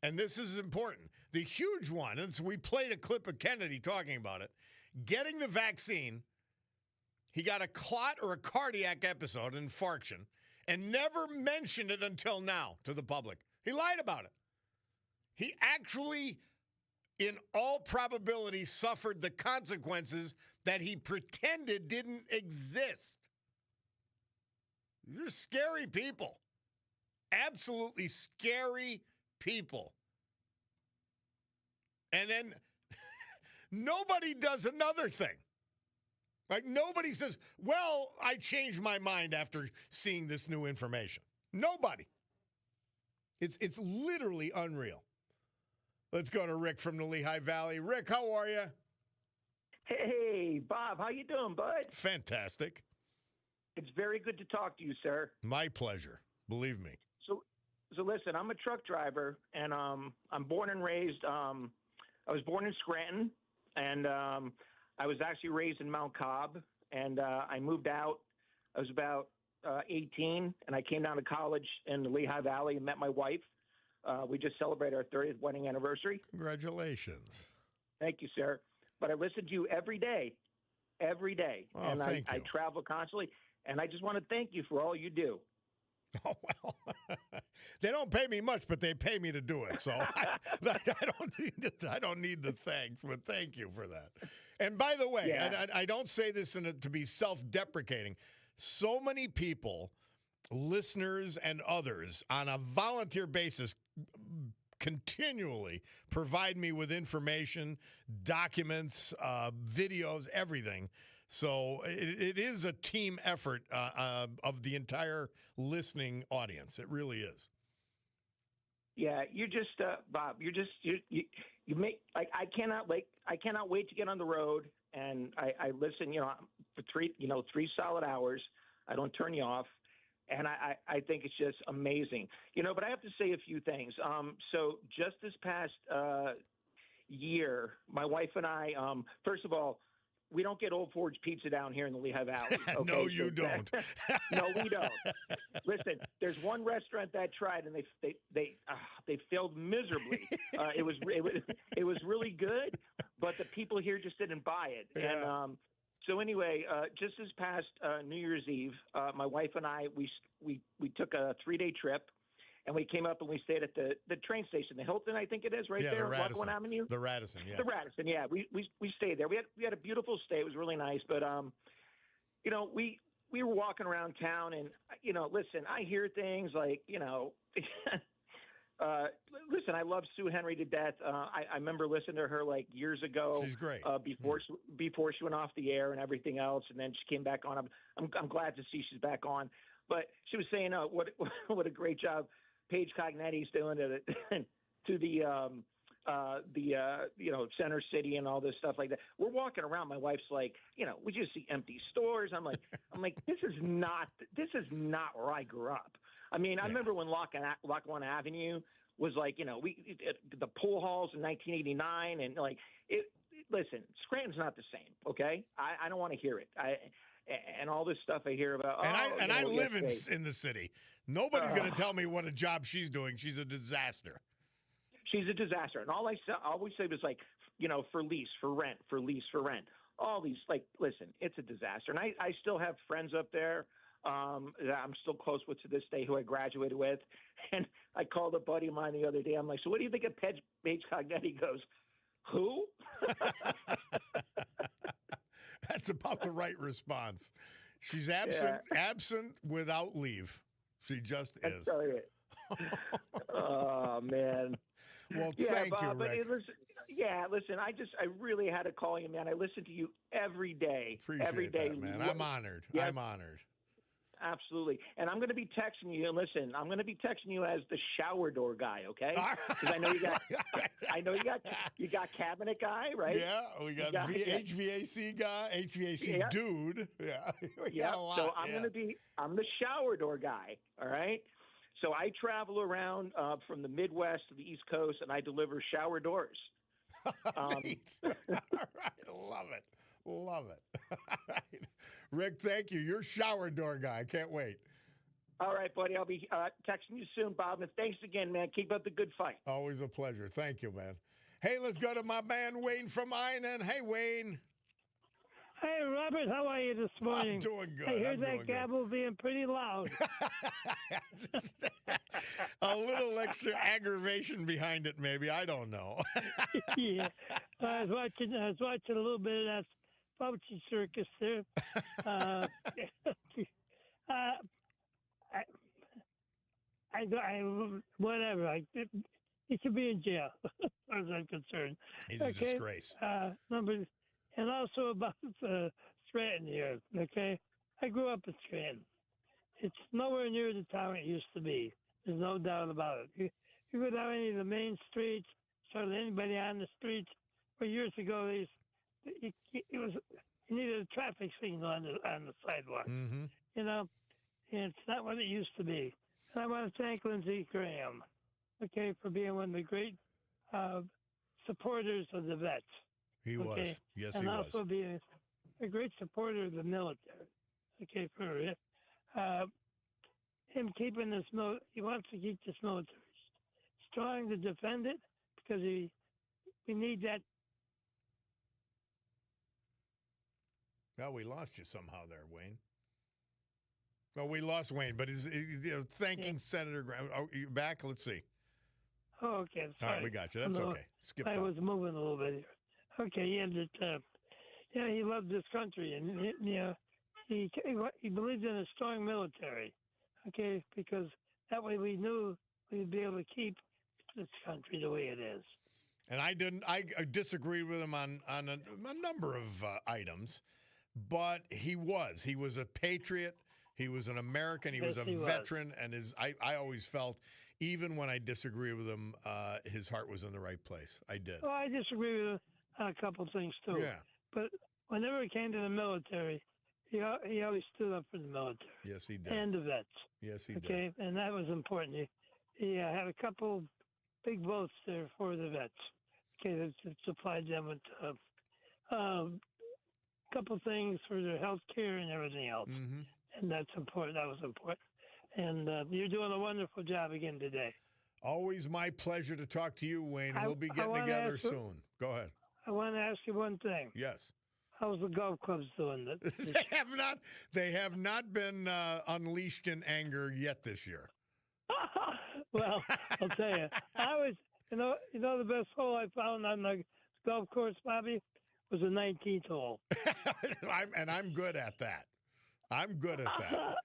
And this is important. The huge one, and so we played a clip of Kennedy talking about it, getting the vaccine, he got a clot or a cardiac episode, an infarction, and never mentioned it until now to the public. He lied about it. He actually, in all probability, suffered the consequences that he pretended didn't exist. These are scary people. Absolutely scary people. And then nobody does another thing. Like, nobody says, well, I changed my mind after seeing this new information. Nobody. It's literally unreal. Let's go to Rick from the Lehigh Valley. Rick, how are you? Hey, Bob, how you doing, bud? Fantastic. It's very good to talk to you, sir. My pleasure. Believe me. So listen, I'm a truck driver, and I'm born and raised. I was born in Scranton, and I was actually raised in Mount Cobb, and I moved out. I was about 18, and I came down to college in the Lehigh Valley and met my wife. We just celebrated our 30th wedding anniversary. Congratulations. Thank you, sir. But I listen to you every day. Oh, and thank you. I travel constantly, and I just want to thank you for all you do. Oh, well, they don't pay me much, but they pay me to do it. So I don't need the thanks, but thank you for that. And by the way, Yeah. I don't say this to be self-deprecating. So many people, listeners and others, on a volunteer basis, continually provide me with information, documents, videos, everything. So it is a team effort of the entire listening audience. It really is. Yeah, you're just Bob. You make like I cannot wait to get on the road, and I listen. For three solid hours. I don't turn you off, and I think it's just amazing. But I have to say a few things. So just this past year, my wife and I, first of all, we don't get Old Forge pizza down here in the Lehigh Valley. Okay? No, you don't. No, we don't. Listen, there's one restaurant that tried, and they failed miserably. It was really good, but the people here just didn't buy it. Yeah. And so anyway, just this past New Year's Eve, my wife and I we took a 3-day trip. And we came up and we stayed at the train station, the Hilton, I think it is, right there, Lackawanna Avenue. The Radisson, yeah. The Radisson, yeah. We stayed there. We had a beautiful stay. It was really nice. But we were walking around town, and listen, I hear things like listen, I love Sue Henry to death. I remember listening to her like years ago. She's great. Before she went off the air and everything else, and then she came back on. I'm glad to see she's back on. But she was saying what a great job Paige Cognetti's doing to the Center City and all this stuff like that. We're walking around. My wife's like, we just see empty stores. I'm like, this is not where I grew up. I mean, I remember when Lackawanna Avenue was like, the pool halls in 1989, and like listen, Scranton's not the same. Okay, I don't want to hear it. And all this stuff I hear about. And I live in the city. Nobody's going to tell me what a job she's doing. She's a disaster. She's a disaster. And all I always say was like, for lease, for rent, for lease, for rent. All these, like, listen, it's a disaster. And I still have friends up there that I'm still close with to this day who I graduated with. And I called a buddy of mine the other day. I'm like, so what do you think of Paige Cognetti? He goes, who? That's about the right response. She's absent without leave. She just is. Oh, man. Well, Yeah, thank you, Bob. But Rick. listen. I really had to call you, man. I listen to you every day. Appreciate every day. that, man. I'm honored. Yes. I'm honored. Absolutely. And I'm going to be texting you. And listen, I'm going to be texting you as the shower door guy, okay? Because I know you got cabinet guy, right? Yeah, we got HVAC guy, HVAC dude. Yeah, we got a lot. So I'm the shower door guy. All right. So I travel around from the Midwest to the East Coast, and I deliver shower doors. Neat. All right, love it. All right. Rick, thank you. You're shower door guy. I can't wait. All right, buddy. I'll be texting you soon, Bob. And thanks again, man. Keep up the good fight. Always a pleasure. Thank you, man. Hey, let's go to my man Wayne from Einan. Hey, Wayne. Hey, Robert, how are you this morning? I'm doing good. I hear that gavel being pretty loud. A little extra aggravation behind it, maybe. I don't know. Yeah, I was watching a little bit of that Fauci circus there. Whatever. He should be in jail, as far as I'm concerned. He's a disgrace. And also about Scranton here, okay? I grew up in Scranton. It's nowhere near the town it used to be. There's no doubt about it. You go down any of the main streets, start with anybody on the streets. Well, years ago, you needed a traffic signal on the sidewalk. Mm-hmm. You know, and it's not what it used to be. And I want to thank Lindsey Graham, okay, for being one of the great supporters of the vets. He was. Yes, and he was. And also being a great supporter of the military. Okay, for him keeping this he wants to keep this military strong to defend it because we need that. Well, we lost you somehow there, Wayne. Well, we lost Wayne, but he's thanking Senator Graham. Oh, you back? Let's see. Oh, okay. All right, we got you. That's okay. Skip. I was moving a little bit here. Okay, he loved this country, and he believed in a strong military. Okay, because that way we knew we'd be able to keep this country the way it is. And I disagreed with him on a number of items, but he was a patriot. He was an American. He was a veteran, and I always felt, even when I disagreed with him, his heart was in the right place. I did. Well, I disagree with him on a couple of things too. Yeah. But whenever it came to the military, he always stood up for the military. Yes, he did. And the vets. Yes, he did. Okay, and that was important. He had a couple big votes there for the vets. Okay, that supplied them with a couple things for their health care and everything else. Mm-hmm. And that's important. That was important. And you're doing a wonderful job again today. Always my pleasure to talk to you, Wayne. We'll be getting together soon. Go ahead. I want to ask you one thing. Yes. How's the golf clubs doing? They have not been unleashed in anger yet this year. Well, I'll tell you, the best hole I found on the golf course, Bobby, was the 19th hole. I'm good at that. I'm good at that.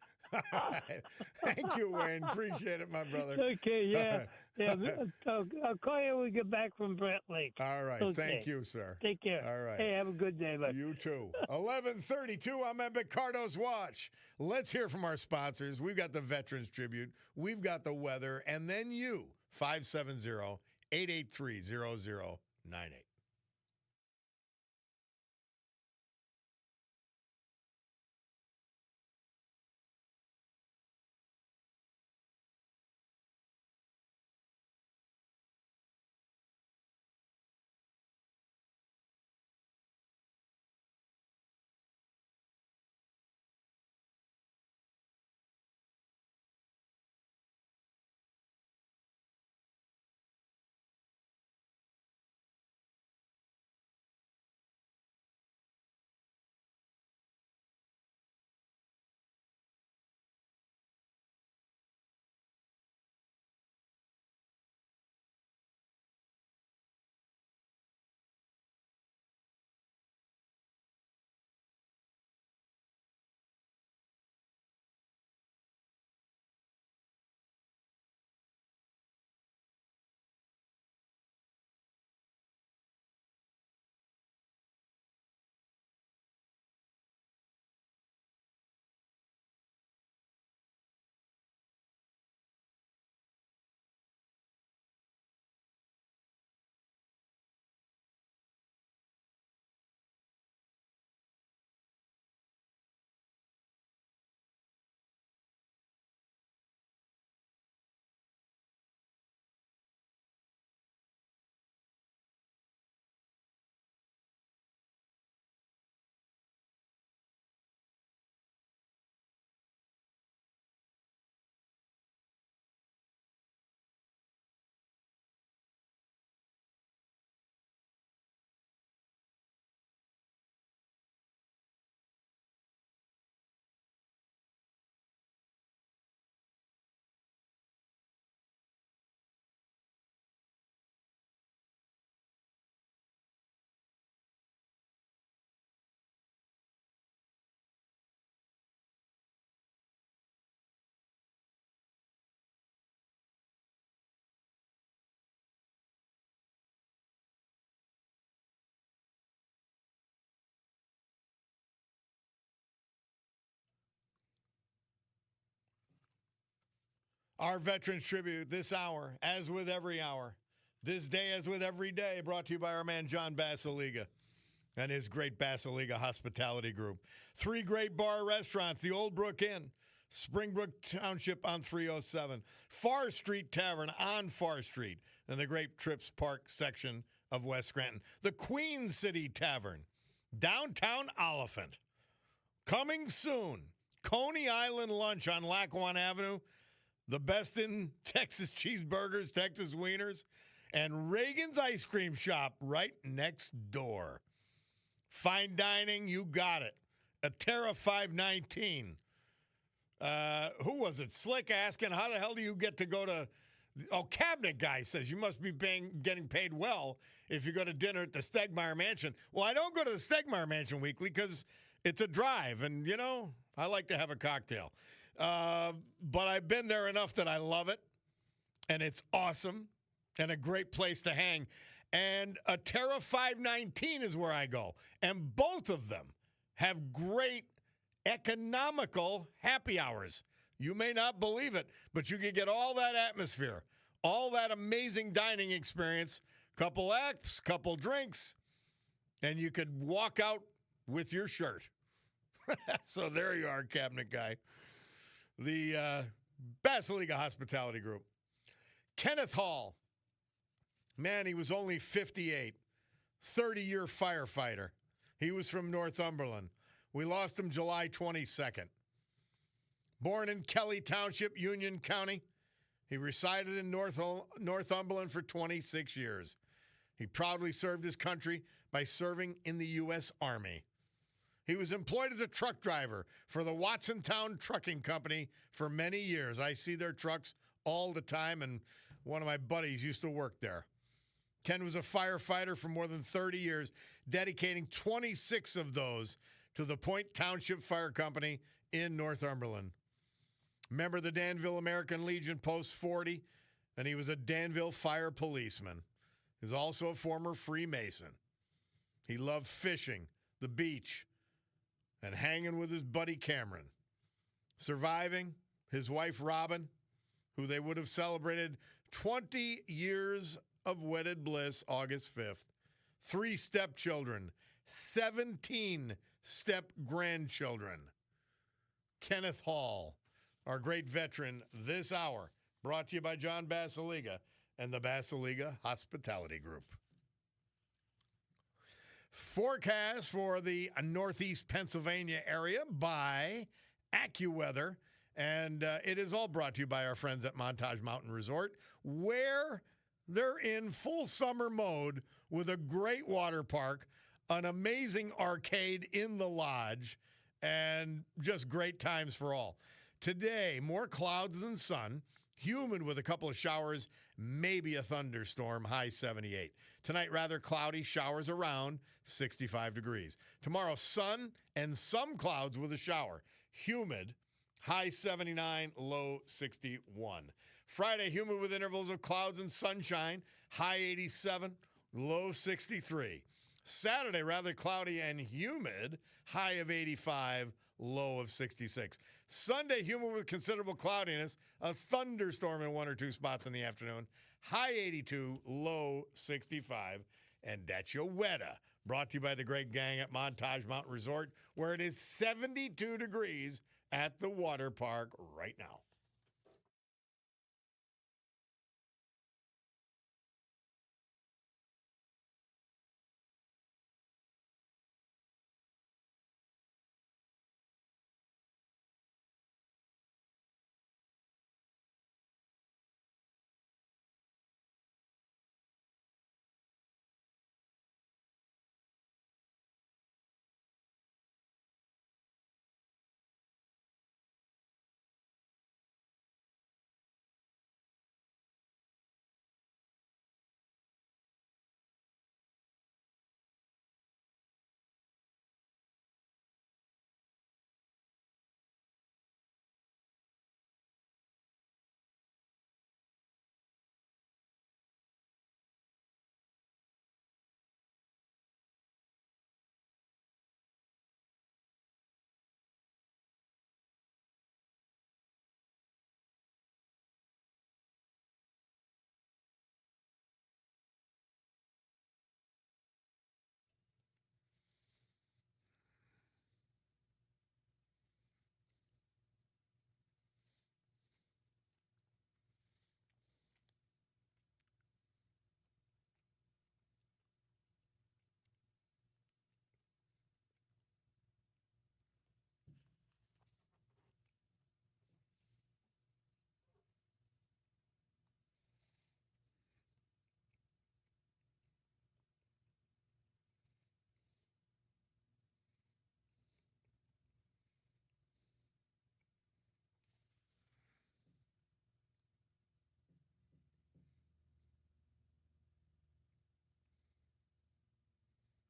Thank you, Wayne. Appreciate it, my brother. Okay, yeah. I'll call you when we get back from Brant Lake. All right. Okay. Thank you, sir. Take care. All right. Hey, have a good day, bud. You too. 11:32. I'm at Ricardo's Watch. Let's hear from our sponsors. We've got the Veterans Tribute. We've got the weather. And then you, 570-883-0098. Our Veterans Tribute this hour, as with every hour, this day as with every day, brought to you by our man John Basiliga and his great Basiliga Hospitality Group. 3 great bar restaurants, the Old Brook Inn, Springbrook Township on 307, Far Street Tavern on Far Street, and the Great Trips Park section of West Scranton. The Queen City Tavern, downtown Oliphant. Coming soon, Coney Island Lunch on Lackawanna Avenue, the best in Texas cheeseburgers, Texas wieners, and Reagan's Ice Cream Shop right next door. Fine dining, you got it. Atera 519. Who was it? Slick asking, how the hell do you get to go to... Oh, Cabinet Guy says you must be getting paid well if you go to dinner at the Stegmeyer Mansion. Well, I don't go to the Stegmeyer Mansion weekly because it's a drive, and, you know, I like to have a cocktail. But I've been there enough that I love it, and it's awesome and a great place to hang. And Atera 519 is where I go, and both of them have great economical happy hours. You may not believe it, but you can get all that atmosphere, all that amazing dining experience, couple acts, couple drinks, and you could walk out with your shirt. So there you are, Cabinet Guy. The Basiliga Hospitality Group. Kenneth Hall. Man, he was only 58. 30-year firefighter. He was from Northumberland. We lost him July 22nd. Born in Kelly Township, Union County, he resided in Northumberland for 26 years. He proudly served his country by serving in the U.S. Army. He was employed as a truck driver for the Watsontown Trucking Company for many years. I see their trucks all the time, and one of my buddies used to work there. Ken was a firefighter for more than 30 years, dedicating 26 of those to the Point Township Fire Company in Northumberland. Member of the Danville American Legion Post 40, and he was a Danville fire policeman. He was also a former Freemason. He loved fishing, the beach, and hanging with his buddy Cameron. Surviving, his wife Robin, who they would have celebrated 20 years of wedded bliss August 5th. 3 stepchildren, 17 step-grandchildren. Kenneth Hall, our great veteran this hour, brought to you by John Basiliga and the Basiliga Hospitality Group. Forecast for the Northeast Pennsylvania area by AccuWeather, and it is all brought to you by our friends at Montage Mountain Resort, where they're in full summer mode with a great water park, an amazing arcade in the lodge, and just great times for all. Today, more clouds than sun, humid with a couple of showers, maybe a thunderstorm, high 78. Tonight, rather cloudy, showers around 65 degrees. Tomorrow, sun and some clouds with a shower, humid, high 79, low 61. Friday, humid with intervals of clouds and sunshine, high 87, low 63. Saturday, rather cloudy and humid, high of 85, low of 66. Sunday, humid with considerable cloudiness, a thunderstorm in 1 or 2 spots in the afternoon, high 82, low 65. And that's your weather, brought to you by the great gang at Montage Mountain Resort, where it is 72 degrees at the water park right now.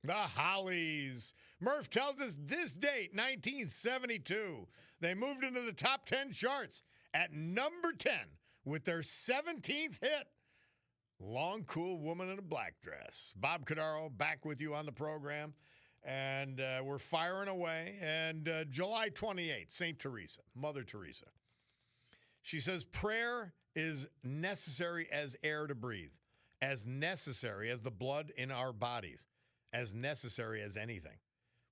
The Hollies. Murph tells us this date, 1972, they moved into the top 10 charts at number 10 with their 17th hit, Long Cool Woman in a Black Dress. Bob Cordaro back with you on the program, and we're firing away. And July 28th, St. Teresa, Mother Teresa. She says, prayer is necessary as air to breathe, as necessary as the blood in our bodies, as necessary as anything.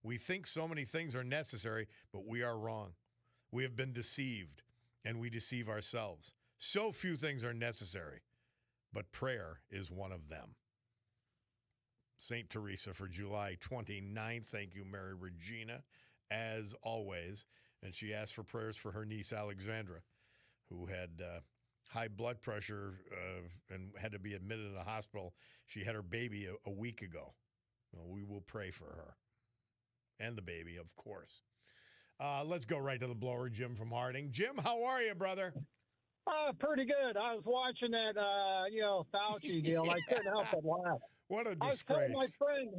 We think so many things are necessary, but we are wrong. We have been deceived, and we deceive ourselves. So few things are necessary, but prayer is one of them. St. Teresa for July 29th. Thank you, Mary Regina, as always. And she asked for prayers for her niece, Alexandra, who had high blood pressure and had to be admitted in the hospital. She had her baby a week ago. Well, we will pray for her and the baby, of course. Let's go right to the blower, Jim from Harding. Jim, how are you, brother? Pretty good. I was watching that, Fauci deal. I couldn't help but laugh. What a I was disgrace. telling my friend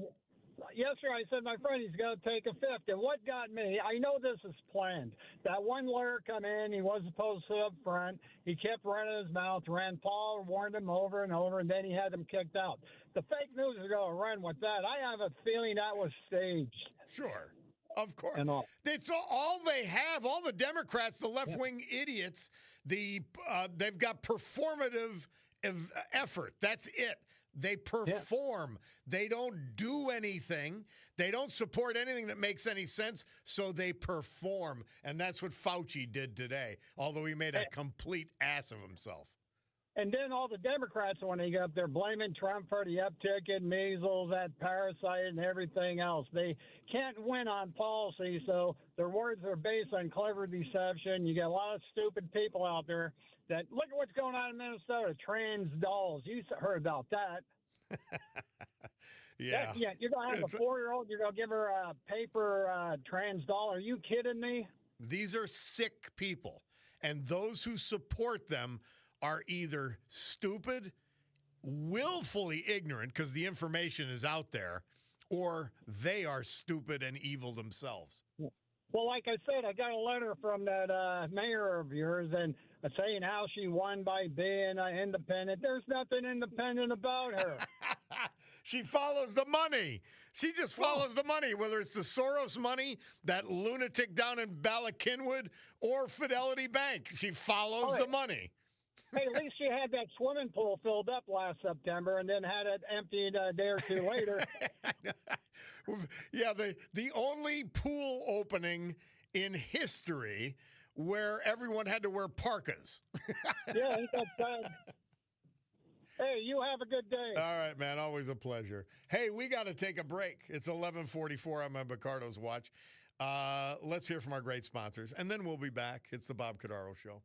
yesterday, I said my friend, he's going to take a fifth. And what got me, I know this is planned. That one lawyer come in, he wasn't supposed to sit up front. He kept running his mouth. Rand Paul warned him over and over, and then he had him kicked out. The fake news is going to run with that. I have a feeling that was staged. Sure. Of course. And all. It's all they have, all the Democrats, the left-wing idiots, they've got performative effort. That's it. They perform. Yeah. They don't do anything. They don't support anything that makes any sense, so they perform. And that's what Fauci did today, although he made a complete ass of himself. And then all the Democrats, when they get up there, blaming Trump for the uptick in measles, that parasite, and everything else. They can't win on policy, so their words are based on clever deception. You get a lot of stupid people out there that, look at what's going on in Minnesota, trans dolls. You heard about that. Yeah. You're going to have a 4-year-old, you're going to give her a paper trans doll. Are you kidding me? These are sick people, and those who support them are either stupid, willfully ignorant because the information is out there, or they are stupid and evil themselves. Well, like I said, I got a letter from that mayor of yours and saying how she won by being independent. There's nothing independent about her. She follows the money. She just follows the money, whether it's the Soros money, that lunatic down in Ballackinwood, or Fidelity Bank. She follows the money. Hey, at least she had that swimming pool filled up last September and then had it emptied a day or two later. Yeah, the only pool opening in history where everyone had to wear parkas. Yeah, ain't that sad? Hey, you have a good day. All right, man. Always a pleasure. Hey, we got to take a break. It's 11:44 on my Bacardo's watch. Let's hear from our great sponsors, and then we'll be back. It's the Bob Cordaro Show.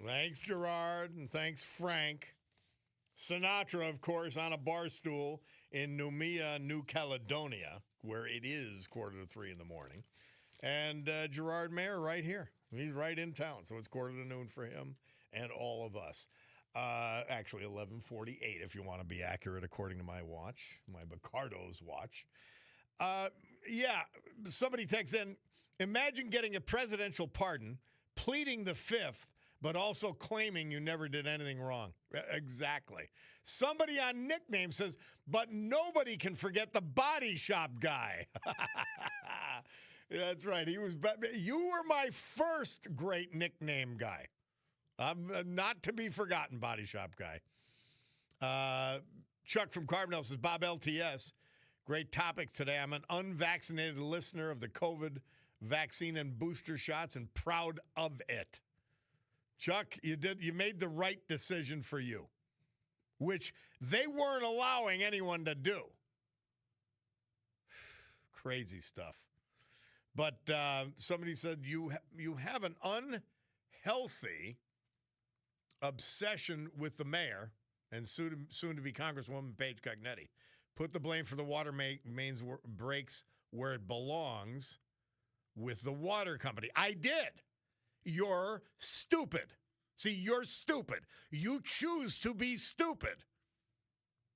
Thanks, Gerard, and thanks, Frank. Sinatra, of course, on a bar stool in Noumea, New Caledonia, where it is 2:45 in the morning. And Gerard Mayer right here. He's right in town, so it's 12:45 for him and all of us. Actually, 11:48 if you want to be accurate, according to my watch, my Bacardo's watch. Yeah, somebody texts in, imagine getting a presidential pardon, pleading the fifth, but also claiming you never did anything wrong. Exactly. Somebody on Nickname says, but nobody can forget the body shop guy. That's right. You were my first great nickname guy. I'm not to be forgotten, body shop guy. Chuck from Carbondale says, Bob LTS, great topic today. I'm an unvaccinated listener of the COVID vaccine and booster shots and proud of it. Chuck, you made the right decision for you, which they weren't allowing anyone to do. Crazy stuff. But somebody said you have an unhealthy obsession with the mayor and soon to be Congresswoman Paige Cognetti. Put the blame for the water mains breaks where it belongs, with the water company. I did. You're stupid. See, you're stupid. You choose to be stupid.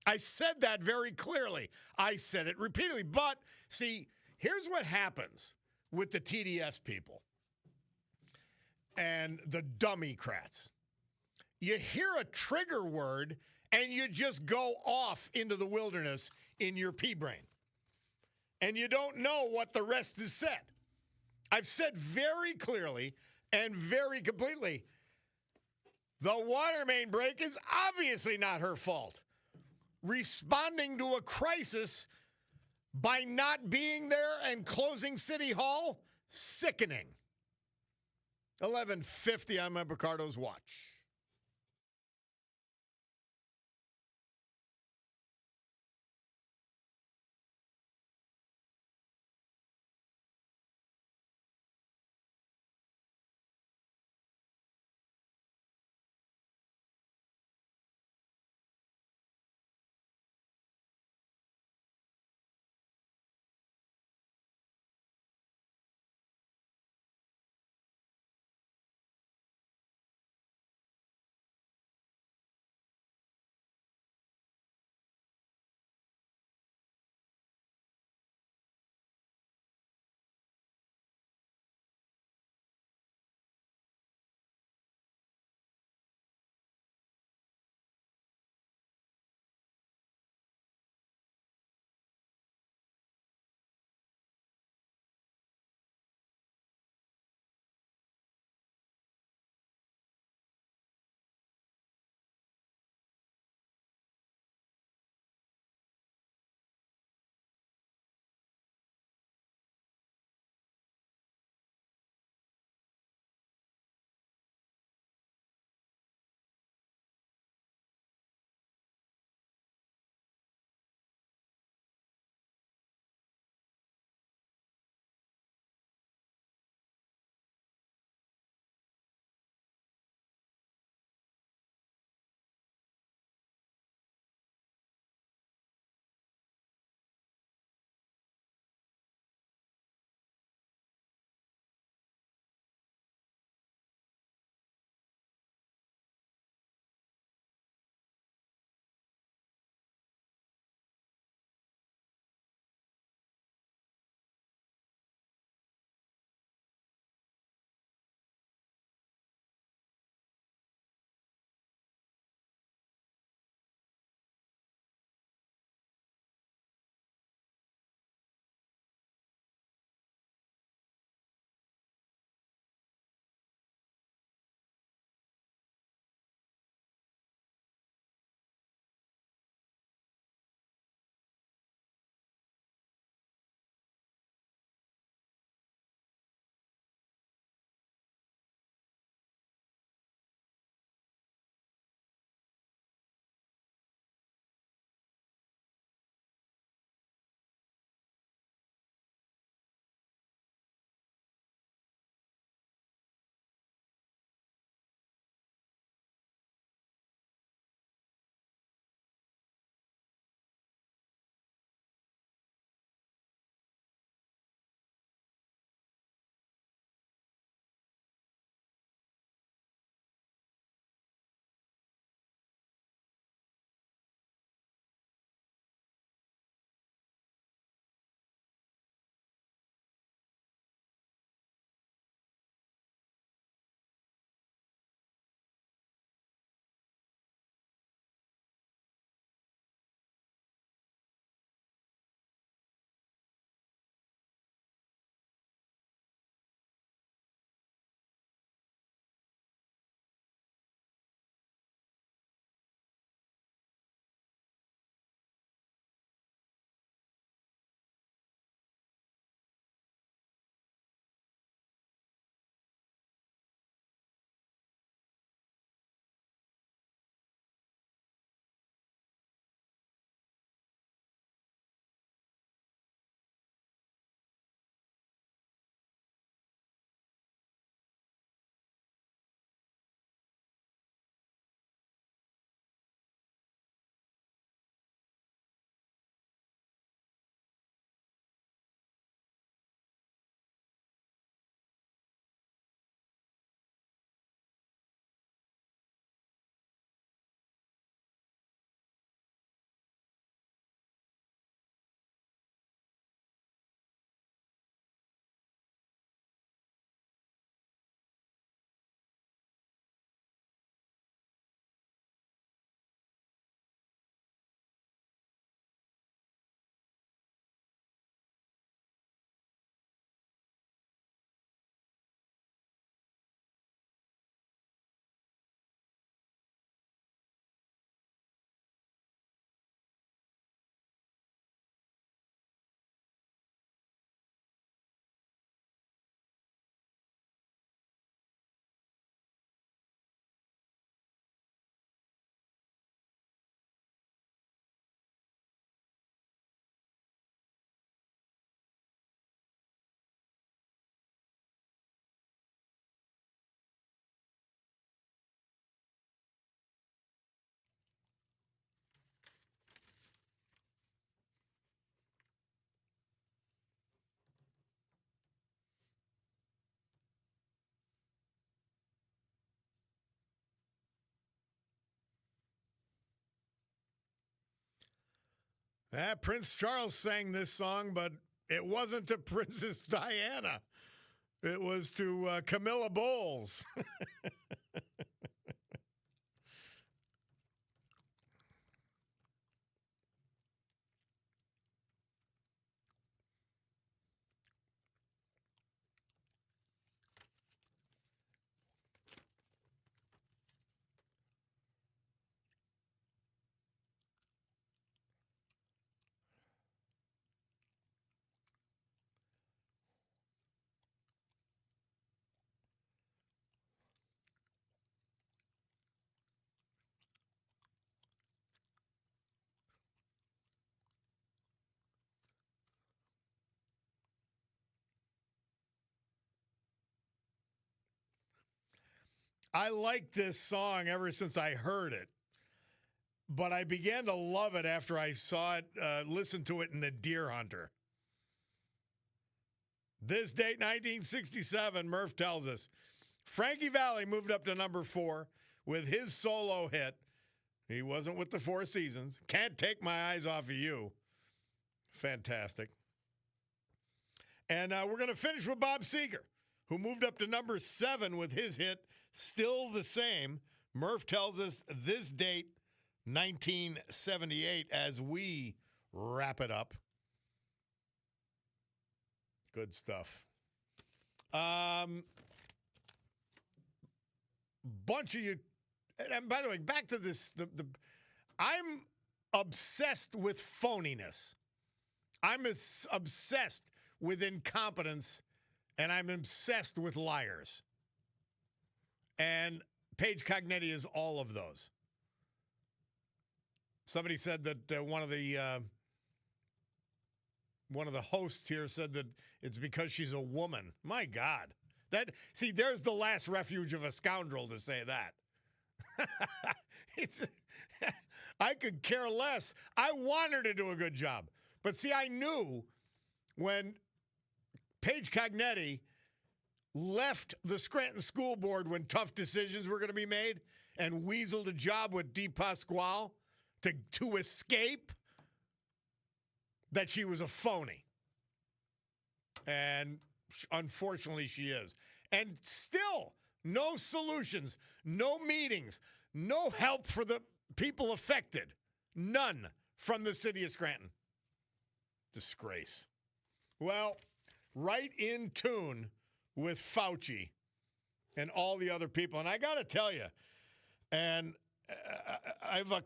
I said that very clearly. I said it repeatedly. But, see, here's what happens with the TDS people and the dummycrats. You hear a trigger word and you just go off into the wilderness in your pea brain. And you don't know what the rest is said. I've said very clearly and very completely, the water main break is obviously not her fault. Responding to a crisis by not being there and closing City Hall, sickening. 11:50 on my Bacardo's watch. Prince Charles sang this song, but it wasn't to Princess Diana. It was to Camilla Bowles. I liked this song ever since I heard it, but I began to love it after I saw it, listened to it in The Deer Hunter. This date, 1967, Murph tells us, Frankie Valli moved up to number 4 with his solo hit. He wasn't with the Four Seasons. Can't Take My Eyes Off of You. Fantastic. And we're going to finish with Bob Seger, who moved up to number 7 with his hit, Still the Same. Murph tells us this date, 1978, as we wrap it up. Good stuff. Bunch of you, and by the way, back to this, I'm obsessed with phoniness. I'm obsessed with incompetence, and I'm obsessed with liars. And Paige Cognetti is all of those. Somebody said that one of the hosts here said that it's because she's a woman. My God. There's the last refuge of a scoundrel to say that. I could care less. I want her to do a good job. But see, I knew when Paige Cognetti left the Scranton School Board when tough decisions were going to be made and weaseled a job with DePasquale to escape, that she was a phony. And unfortunately, she is. And still, no solutions, no meetings, no help for the people affected. None from the city of Scranton. Disgrace. Well, right in tune with Fauci and all the other people. And I got to tell you, and I have a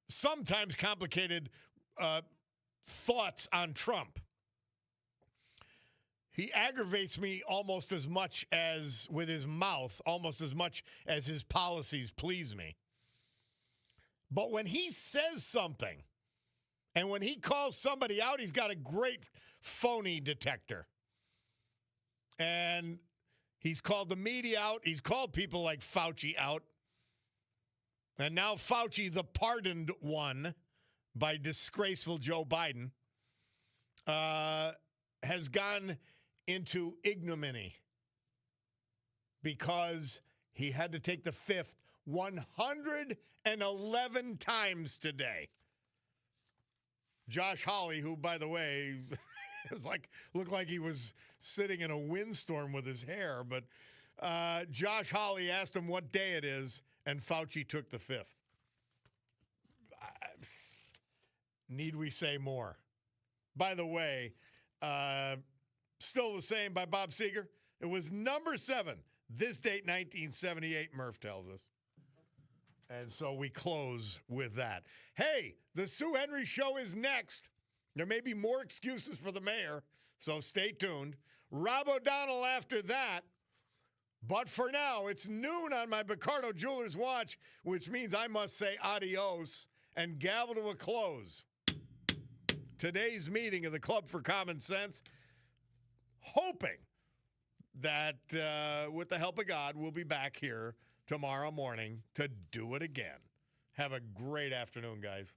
sometimes complicated thoughts on Trump. He aggravates me almost as much as with his mouth, almost as much as his policies please me. But when he says something, and when he calls somebody out, he's got a great phony detector. And he's called the media out. He's called people like Fauci out. And now Fauci, the pardoned one by disgraceful Joe Biden, has gone into ignominy because he had to take the fifth 111 times today. Josh Hawley, who, by the way, looked like he was sitting in a windstorm with his hair, but Josh Hawley asked him what day it is, and Fauci took the fifth. Need we say more? By the way, Still the Same by Bob Seger. It was number 7. This date, 1978, Murph tells us. And so we close with that. Hey, the Sue Henry Show is next. There may be more excuses for the mayor, so stay tuned. Rob O'Donnell after that. But for now, it's noon on my Picardo Jewelers watch, which means I must say adios and gavel to a close. Today's meeting of the Club for Common Sense, hoping that with the help of God, we'll be back here tomorrow morning to do it again. Have a great afternoon, guys.